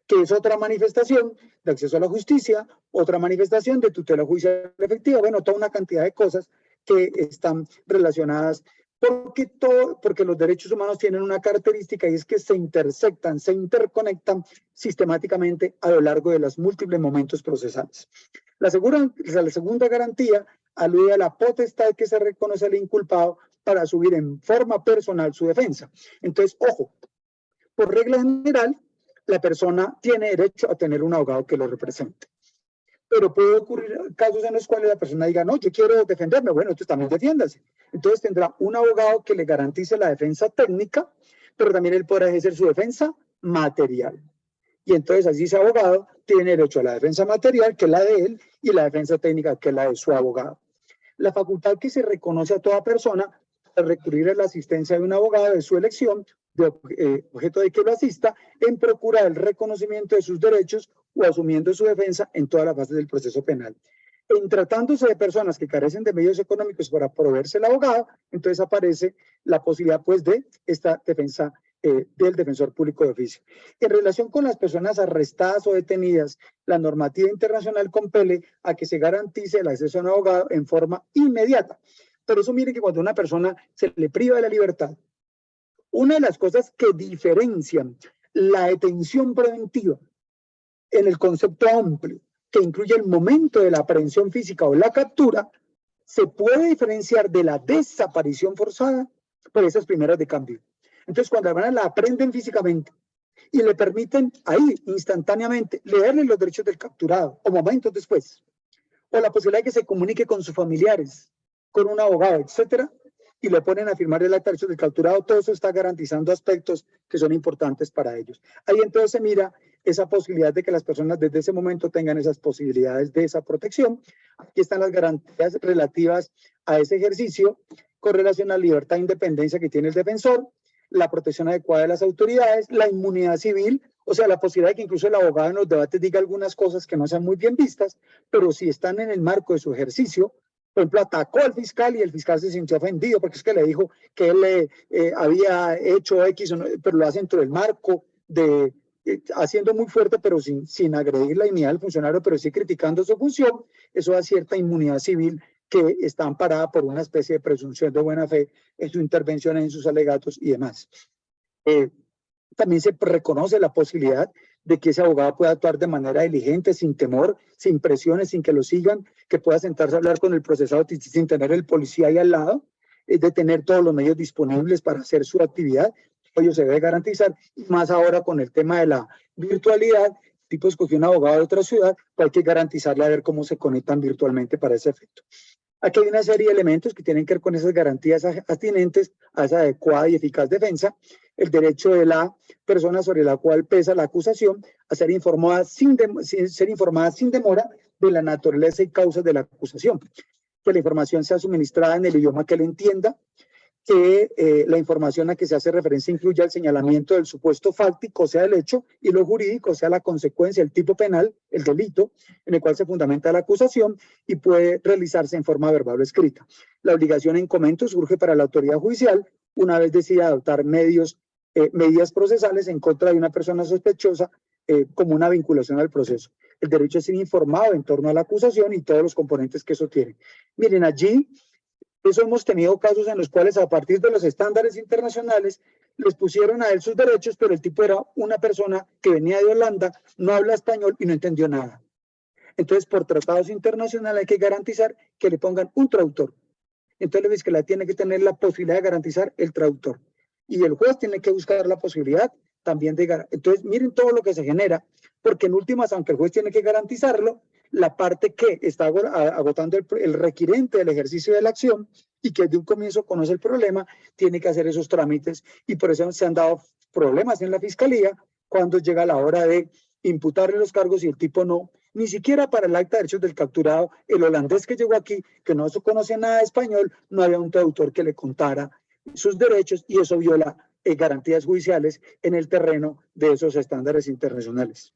que es otra manifestación de acceso a la justicia, otra manifestación de tutela judicial efectiva, bueno, toda una cantidad de cosas que están relacionadas porque los derechos humanos tienen una característica y es que se intersectan, se interconectan sistemáticamente a lo largo de los múltiples momentos procesales. La segunda garantía alude a la potestad que se reconoce al inculpado para asumir en forma personal su defensa. Entonces, ojo, por regla general, la persona tiene derecho a tener un abogado que lo represente. Pero puede ocurrir casos en los cuales la persona diga, no, yo quiero defenderme. Bueno, entonces también defiéndase. Entonces tendrá un abogado que le garantice la defensa técnica, pero también él podrá ejercer su defensa material. Y entonces así ese abogado tiene derecho a la defensa material, que es la de él, y la defensa técnica, que es la de su abogado. La facultad que se reconoce a toda persona de recurrir a la asistencia de un abogado de su elección, objeto de que lo asista, en procura del reconocimiento de sus derechos o asumiendo su defensa en todas las fases del proceso penal. En tratándose de personas que carecen de medios económicos para proveerse el abogado, entonces aparece la posibilidad pues de esta defensa del defensor público de oficio. En relación con las personas arrestadas o detenidas, la normativa internacional compele a que se garantice el acceso a un abogado en forma inmediata. Por eso miren que cuando a una persona se le priva de la libertad, una de las cosas que diferencian la detención preventiva en el concepto amplio, que incluye el momento de la aprehensión física o la captura, se puede diferenciar de la desaparición forzada por esas primeras de cambio. Entonces, cuando a la persona la aprenden físicamente y le permiten ahí instantáneamente leerle los derechos del capturado o momentos después, o la posibilidad de que se comunique con sus familiares, con un abogado, etcétera, y le ponen a firmar el acta de derechos del capturado, todo eso está garantizando aspectos que son importantes para ellos. Ahí entonces se mira esa posibilidad de que las personas desde ese momento tengan esas posibilidades de esa protección. Aquí están las garantías relativas a ese ejercicio con relación a la libertad e independencia que tiene el defensor, la protección adecuada de las autoridades, la inmunidad civil, o sea, la posibilidad de que incluso el abogado en los debates diga algunas cosas que no sean muy bien vistas, pero si están en el marco de su ejercicio. Por ejemplo, atacó al fiscal y el fiscal se sintió ofendido porque es que le dijo que él había hecho X, pero lo hace dentro del marco de, haciendo muy fuerte, pero sin agredir la dignidad del funcionario, pero sí criticando su función. Eso da cierta inmunidad civil que está amparada por una especie de presunción de buena fe en su intervención, en sus alegatos y demás. También se reconoce la posibilidad de que ese abogado pueda actuar de manera diligente, sin temor, sin presiones, sin que lo sigan, que pueda sentarse a hablar con el procesado sin tener el policía ahí al lado, de tener todos los medios disponibles para hacer su actividad. Ello se debe garantizar, y más ahora con el tema de la virtualidad, tipo escogió un abogado de otra ciudad, pues hay que garantizarle a ver cómo se conectan virtualmente para ese efecto. Aquí hay una serie de elementos que tienen que ver con esas garantías atinentes a esa adecuada y eficaz defensa, el derecho de la persona sobre la cual pesa la acusación a ser informada sin demora de la naturaleza y causas de la acusación, que la información sea suministrada en el idioma que él entienda, que la información a que se hace referencia incluya el señalamiento del supuesto fáctico, o sea, el hecho, y lo jurídico, o sea, la consecuencia, el tipo penal, el delito, en el cual se fundamenta la acusación y puede realizarse en forma verbal o escrita. La obligación en comento surge para la autoridad judicial una vez decida adoptar medidas procesales en contra de una persona sospechosa como una vinculación al proceso. El derecho a ser informado en torno a la acusación y todos los componentes que eso tiene. Miren, allí eso hemos tenido casos en los cuales a partir de los estándares internacionales les pusieron a él sus derechos, pero el tipo era una persona que venía de Holanda, no habla español y no entendió nada. Entonces, por tratados internacionales hay que garantizar que le pongan un traductor. Entonces, la fiscalía tiene que tener la posibilidad de garantizar el traductor. Y el juez tiene que buscar la posibilidad también entonces miren todo lo que se genera, porque en últimas, aunque el juez tiene que garantizarlo, la parte que está agotando el requirente del ejercicio de la acción y que desde un comienzo conoce el problema, tiene que hacer esos trámites, y por eso se han dado problemas en la fiscalía cuando llega la hora de imputarle los cargos y el tipo no, ni siquiera para el acta de derechos del capturado, el holandés que llegó aquí, que no conoce nada de español, no había un traductor que le contara sus derechos, y eso viola garantías judiciales en el terreno de esos estándares internacionales.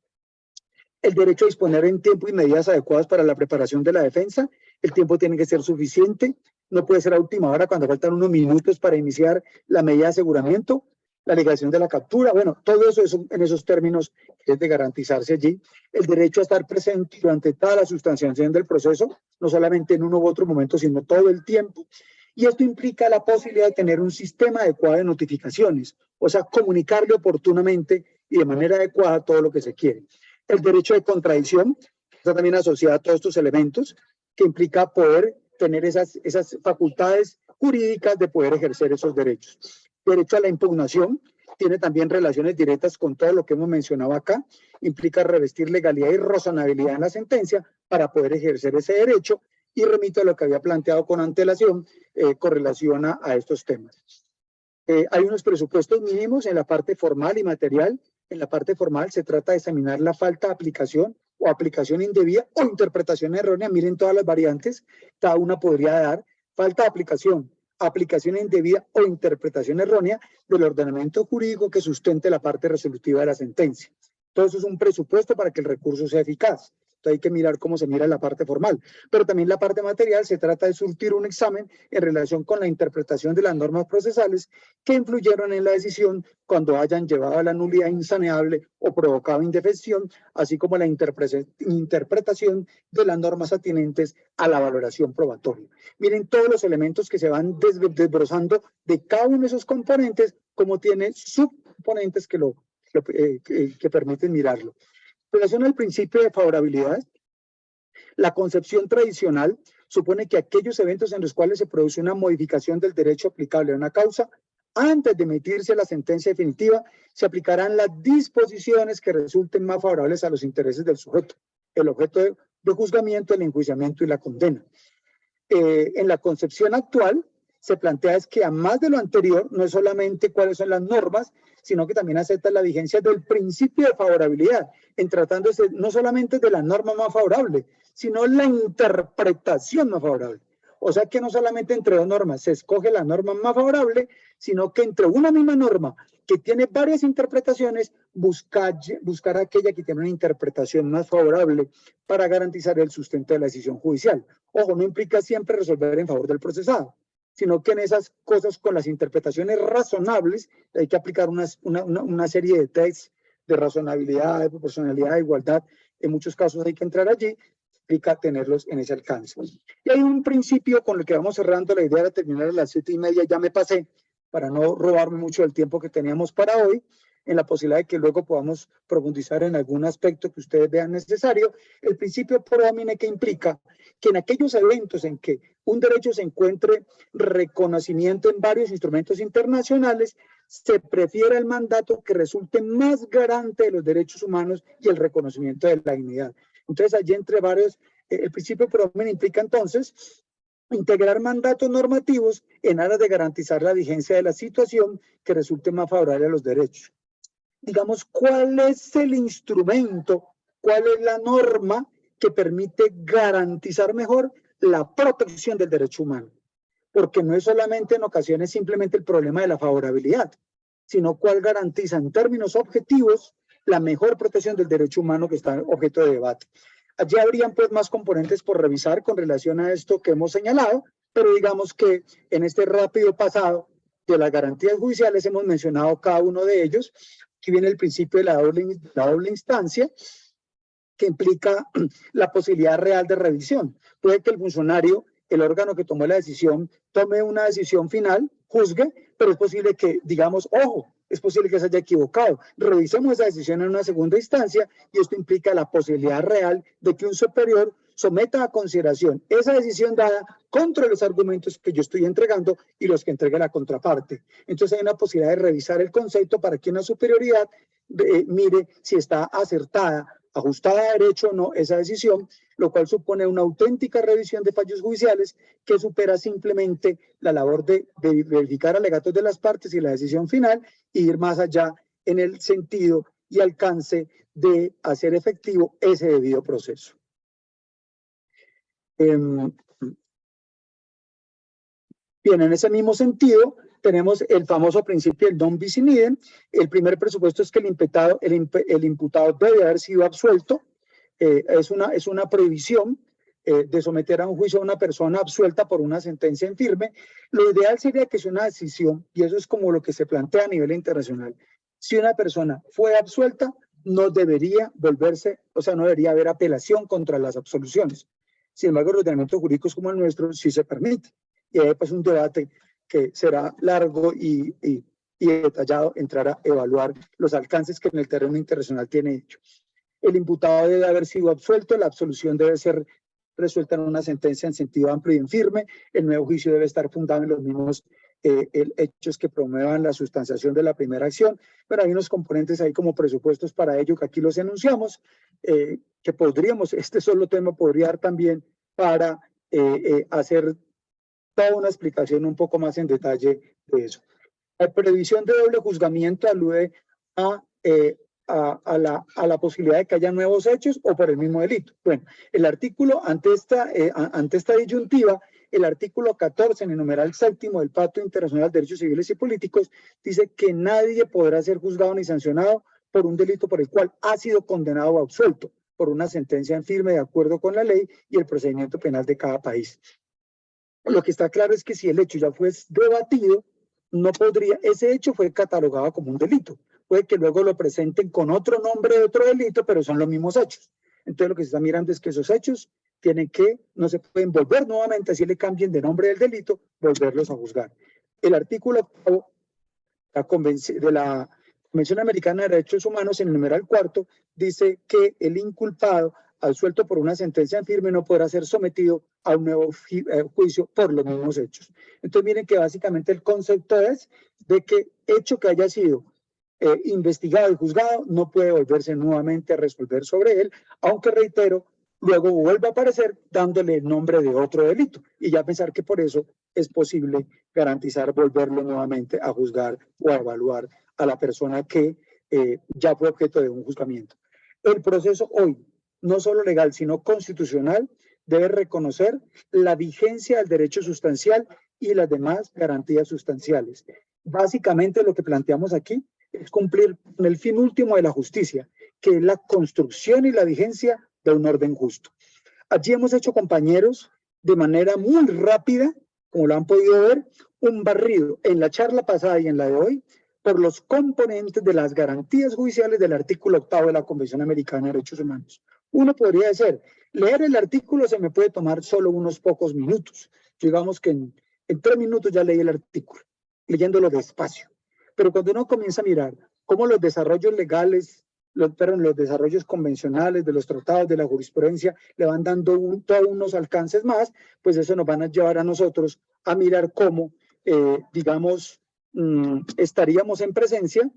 El derecho a disponer en tiempo y medidas adecuadas para la preparación de la defensa. El tiempo tiene que ser suficiente, no puede ser a última hora cuando faltan unos minutos para iniciar la medida de aseguramiento, la alegación de la captura. Bueno, todo eso es en esos términos es de garantizarse allí. El derecho a estar presente durante toda la sustanciación del proceso, no solamente en uno u otro momento, sino todo el tiempo. Y esto implica la posibilidad de tener un sistema adecuado de notificaciones, o sea, comunicarle oportunamente y de manera adecuada todo lo que se quiere. El derecho de contradicción, que está también asociado a todos estos elementos, que implica poder tener esas facultades jurídicas de poder ejercer esos derechos. Derecho a la impugnación, tiene también relaciones directas con todo lo que hemos mencionado acá, implica revestir legalidad y razonabilidad en la sentencia para poder ejercer ese derecho, y remito a lo que había planteado con antelación con relación a estos temas. Hay unos presupuestos mínimos en la parte formal y material. En la parte formal se trata de examinar la falta de aplicación o aplicación indebida o interpretación errónea. Miren todas las variantes, cada una podría dar falta de aplicación, aplicación indebida o interpretación errónea del ordenamiento jurídico que sustente la parte resolutiva de la sentencia. Todo eso es un presupuesto para que el recurso sea eficaz. Entonces hay que mirar cómo se mira la parte formal. Pero también la parte material se trata de surtir un examen en relación con la interpretación de las normas procesales que influyeron en la decisión cuando hayan llevado a la nulidad insaneable o provocado indefensión, así como la interpretación de las normas atinentes a la valoración probatoria. Miren todos los elementos que se van desbrozando de cada uno de esos componentes, como tiene subcomponentes que permiten mirarlo. En relación al principio de favorabilidad, la concepción tradicional supone que aquellos eventos en los cuales se produce una modificación del derecho aplicable a una causa, antes de emitirse la sentencia definitiva, se aplicarán las disposiciones que resulten más favorables a los intereses del sujeto, el objeto de juzgamiento, el enjuiciamiento y la condena. En la concepción actual, se plantea es que a más de lo anterior, no es solamente cuáles son las normas, sino que también acepta la vigencia del principio de favorabilidad, en tratándose no solamente de la norma más favorable, sino la interpretación más favorable. O sea que no solamente entre dos normas se escoge la norma más favorable, sino que entre una misma norma que tiene varias interpretaciones, buscar aquella que tiene una interpretación más favorable para garantizar el sustento de la decisión judicial. Ojo, no implica siempre resolver en favor del procesado, sino que en esas cosas con las interpretaciones razonables hay que aplicar una serie de tests de razonabilidad, de proporcionalidad, de igualdad. En muchos casos hay que entrar allí, implica tenerlos en ese alcance. Y hay un principio con el que vamos cerrando, la idea era terminar a las 7:30, ya me pasé, para no robarme mucho del tiempo que teníamos para hoy, en la posibilidad de que luego podamos profundizar en algún aspecto que ustedes vean necesario. El principio pro homine, que implica que en aquellos eventos en que un derecho se encuentre reconocimiento en varios instrumentos internacionales, se prefiere el mandato que resulte más garante de los derechos humanos y el reconocimiento de la dignidad. Entonces, allí entre varios, el principio pro homine implica entonces integrar mandatos normativos en aras de garantizar la vigencia de la situación que resulte más favorable a los derechos. Digamos, ¿cuál es el instrumento, cuál es la norma que permite garantizar mejor la protección del derecho humano? Porque no es solamente en ocasiones simplemente el problema de la favorabilidad, sino cuál garantiza en términos objetivos la mejor protección del derecho humano que está objeto de debate. Allí habrían pues más componentes por revisar con relación a esto que hemos señalado, pero digamos que en este rápido pasado de las garantías judiciales hemos mencionado cada uno de ellos. Aquí viene el principio de la doble instancia, que implica la posibilidad real de revisión. Puede que el funcionario, el órgano que tomó la decisión, tome una decisión final, juzgue, pero es posible que, digamos, ojo, es posible que se haya equivocado. Revisemos esa decisión en una segunda instancia, y esto implica la posibilidad real de que un superior someta a consideración esa decisión dada contra los argumentos que yo estoy entregando y los que entregue la contraparte. Entonces hay una posibilidad de revisar el concepto para que una superioridad mire si está acertada, ajustada a derecho o no esa decisión, lo cual supone una auténtica revisión de fallos judiciales que supera simplemente la labor de verificar alegatos de las partes y la decisión final e ir más allá en el sentido y alcance de hacer efectivo ese debido proceso. Bien, en ese mismo sentido, tenemos el famoso principio del non bis in idem. El primer presupuesto es que el imputado debe haber sido absuelto. Es una prohibición de someter a un juicio a una persona absuelta por una sentencia en firme. Lo ideal sería que sea una decisión, y eso es como lo que se plantea a nivel internacional. Si una persona fue absuelta, no debería volverse, o sea, no debería haber apelación contra las absoluciones. Sin embargo, los ordenamientos jurídicos como el nuestro sí se permite. Y hay pues un debate que será largo y detallado, entrar a evaluar los alcances que en el terreno internacional tiene hecho. El imputado debe haber sido absuelto, la absolución debe ser resuelta en una sentencia en sentido amplio y en firme, el nuevo juicio debe estar fundado en los mismos hechos que promuevan la sustanciación de la primera acción, pero hay unos componentes ahí como presupuestos para ello que aquí los enunciamos, que podríamos, este solo tema podría dar también para hacer toda una explicación un poco más en detalle de eso. La previsión de doble juzgamiento alude a la posibilidad de que haya nuevos hechos o por el mismo delito. Bueno, el artículo, ante esta disyuntiva, el artículo 14 en el numeral 7º del Pacto Internacional de Derechos Civiles y Políticos dice que nadie podrá ser juzgado ni sancionado por un delito por el cual ha sido condenado o absuelto por una sentencia en firme de acuerdo con la ley y el procedimiento penal de cada país. Lo que está claro es que si el hecho ya fue debatido, no podría, ese hecho fue catalogado como un delito. Puede que luego lo presenten con otro nombre de otro delito, pero son los mismos hechos. Entonces lo que se está mirando es que esos hechos no se pueden volver nuevamente, así le cambien de nombre del delito, volverlos a juzgar. El artículo de la Convención Americana de Derechos Humanos, en el numeral 4, dice que el inculpado absuelto por una sentencia en firme no podrá ser sometido a un nuevo juicio por los mismos hechos. Entonces miren que básicamente el concepto es de que hecho que haya sido investigado y juzgado no puede volverse nuevamente a resolver sobre él, aunque reitero, luego vuelve a aparecer dándole el nombre de otro delito y ya pensar que por eso es posible garantizar volverlo nuevamente a juzgar o a evaluar a la persona que ya fue objeto de un juzgamiento. El proceso hoy, no solo legal, sino constitucional, debe reconocer la vigencia del derecho sustancial y las demás garantías sustanciales. Básicamente lo que planteamos aquí es cumplir con el fin último de la justicia, que es la construcción y la vigencia de un orden justo. Allí hemos hecho, compañeros, de manera muy rápida, como lo han podido ver, un barrido en la charla pasada y en la de hoy, por los componentes de las garantías judiciales del artículo 8 de la Convención Americana de Derechos Humanos. Uno podría decir, leer el artículo se me puede tomar solo unos pocos minutos. Digamos que en 3 minutos ya leí el artículo, leyéndolo despacio. Pero cuando uno comienza a mirar cómo los desarrollos legales, los desarrollos convencionales de los tratados, de la jurisprudencia, le van dando todos unos alcances más, pues eso nos van a llevar a nosotros a mirar cómo, digamos, estaríamos en presencia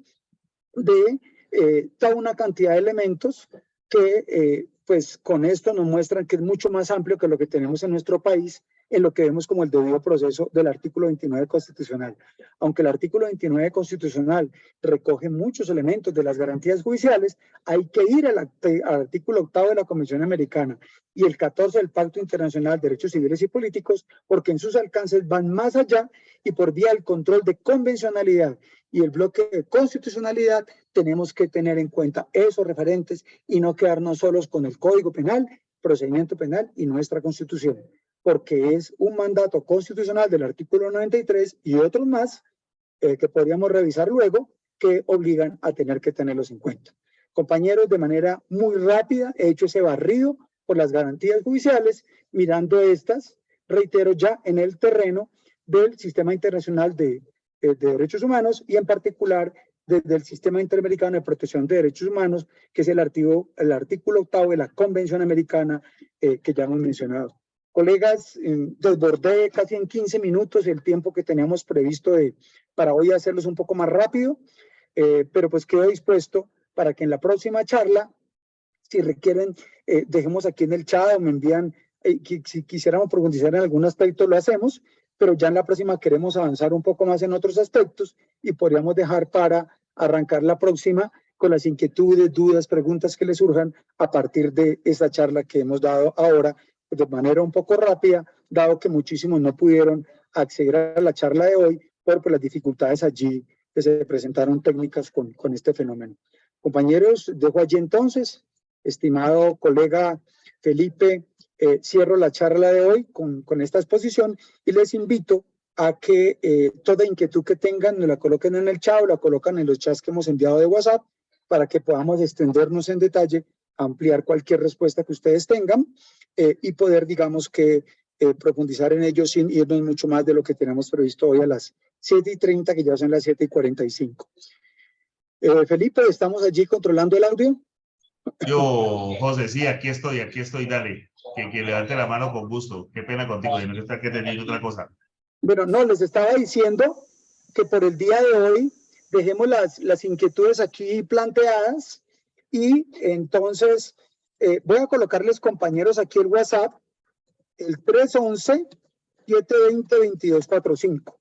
de toda una cantidad de elementos que pues con esto nos muestran que es mucho más amplio que lo que tenemos en nuestro país, en lo que vemos como el debido proceso del artículo 29 constitucional. Aunque el artículo 29 constitucional recoge muchos elementos de las garantías judiciales, hay que ir al artículo 8 de la Convención Americana y el 14 del Pacto Internacional de Derechos Civiles y Políticos, porque en sus alcances van más allá y por vía del control de convencionalidad y el bloque de constitucionalidad tenemos que tener en cuenta esos referentes y no quedarnos solos con el Código Penal, procedimiento penal y nuestra Constitución, porque es un mandato constitucional del artículo 93 y otros más que podríamos revisar luego que obligan a tener que tenerlos en cuenta. Compañeros, de manera muy rápida he hecho ese barrido por las garantías judiciales, mirando estas, reitero, ya en el terreno del sistema internacional de derechos humanos y en particular desde el Sistema Interamericano de Protección de Derechos Humanos, que es el artículo 8 de la Convención Americana que ya hemos mencionado. Colegas, desbordé casi en 15 minutos el tiempo que teníamos previsto para hoy hacerlos un poco más rápido, pero pues quedo dispuesto para que en la próxima charla, si requieren, dejemos aquí en el chat o me envían, si quisiéramos profundizar en algún aspecto lo hacemos, pero ya en la próxima queremos avanzar un poco más en otros aspectos y podríamos dejar para arrancar la próxima con las inquietudes, dudas, preguntas que les surjan a partir de esta charla que hemos dado ahora de manera un poco rápida, dado que muchísimos no pudieron acceder a la charla de hoy por las dificultades allí que se presentaron técnicas con este fenómeno. Compañeros, dejo allí entonces, estimado colega Felipe, cierro la charla de hoy con esta exposición y les invito a que toda inquietud que tengan nos la coloquen en el chat o la colocan en los chats que hemos enviado de WhatsApp para que podamos extendernos en detalle, ampliar cualquier respuesta que ustedes tengan y poder, digamos que, profundizar en ello sin irnos mucho más de lo que tenemos previsto hoy a las 7:30, que ya son las 7:45. Felipe, ¿estamos allí controlando el audio? Yo, José, sí, aquí estoy, dale. Que levante la mano con gusto. Qué pena contigo, yo no sé que tenía otra cosa. Bueno, no, les estaba diciendo que por el día de hoy dejemos las inquietudes aquí planteadas y entonces voy a colocarles, compañeros, aquí el WhatsApp, el 311-720-2245.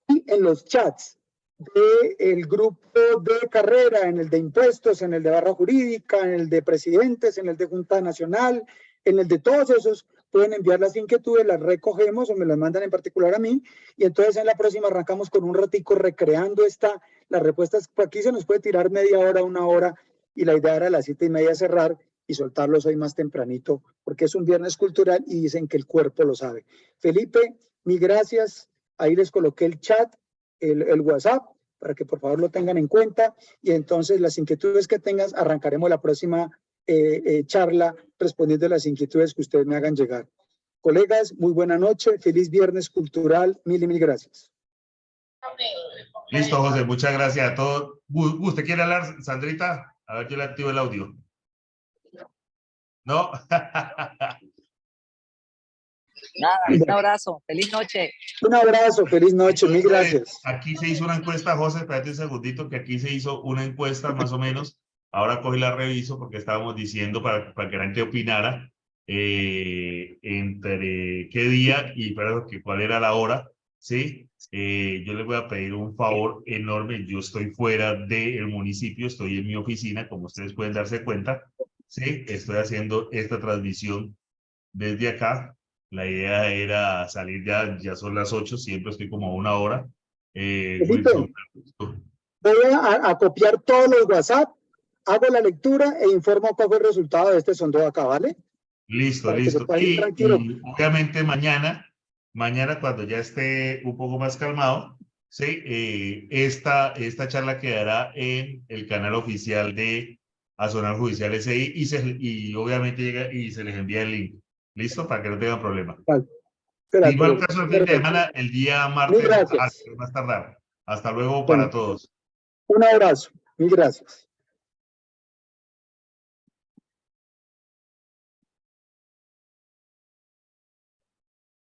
Y en los chats del grupo de carrera, en el de impuestos, en el de barra jurídica, en el de presidentes, en el de Junta Nacional, en el de todos esos, pueden enviar las inquietudes, las recogemos o me las mandan en particular a mí, y entonces en la próxima arrancamos con un ratico recreando las respuestas. Por aquí se nos puede tirar media hora, una hora, y la idea era a las 7:30 cerrar y soltarlos hoy más tempranito, porque es un viernes cultural y dicen que el cuerpo lo sabe. Felipe, mil gracias, ahí les coloqué el chat, el WhatsApp, para que por favor lo tengan en cuenta, y entonces las inquietudes que tengas, arrancaremos la próxima charla respondiendo a las inquietudes que ustedes me hagan llegar. Colegas, muy buena noche, feliz viernes cultural, mil y mil gracias. Listo, José, muchas gracias a todos. ¿Usted quiere hablar, Sandrita? A ver, yo le activo el audio. ¿No? Nada, un abrazo, feliz noche. Un abrazo, feliz noche, mil gracias. Aquí se hizo una encuesta, José, espérate un segundito, que aquí se hizo una encuesta más o menos. Ahora cogí la reviso porque estábamos diciendo para que la gente opinara entre qué día y cuál era la hora, ¿sí? Yo les voy a pedir un favor enorme. Yo estoy fuera del municipio, estoy en mi oficina, como ustedes pueden darse cuenta, ¿sí? Estoy haciendo esta transmisión desde acá. La idea era salir ya son las 8, siempre estoy como a una hora. Wilson, voy a copiar todos los WhatsApp, hago la lectura e informo cuál fue el resultado de este sondeo acá, ¿vale? Listo, listo. Y obviamente mañana cuando ya esté un poco más calmado, ¿sí? Esta charla quedará en el canal oficial de Azonal Judicial SI y obviamente llega y se les envía el link. ¿Listo? Para que no tengan problema. Vale. Igual caso el fin de semana, el día martes, más tardar. Hasta luego para todos. Un abrazo. Mil gracias.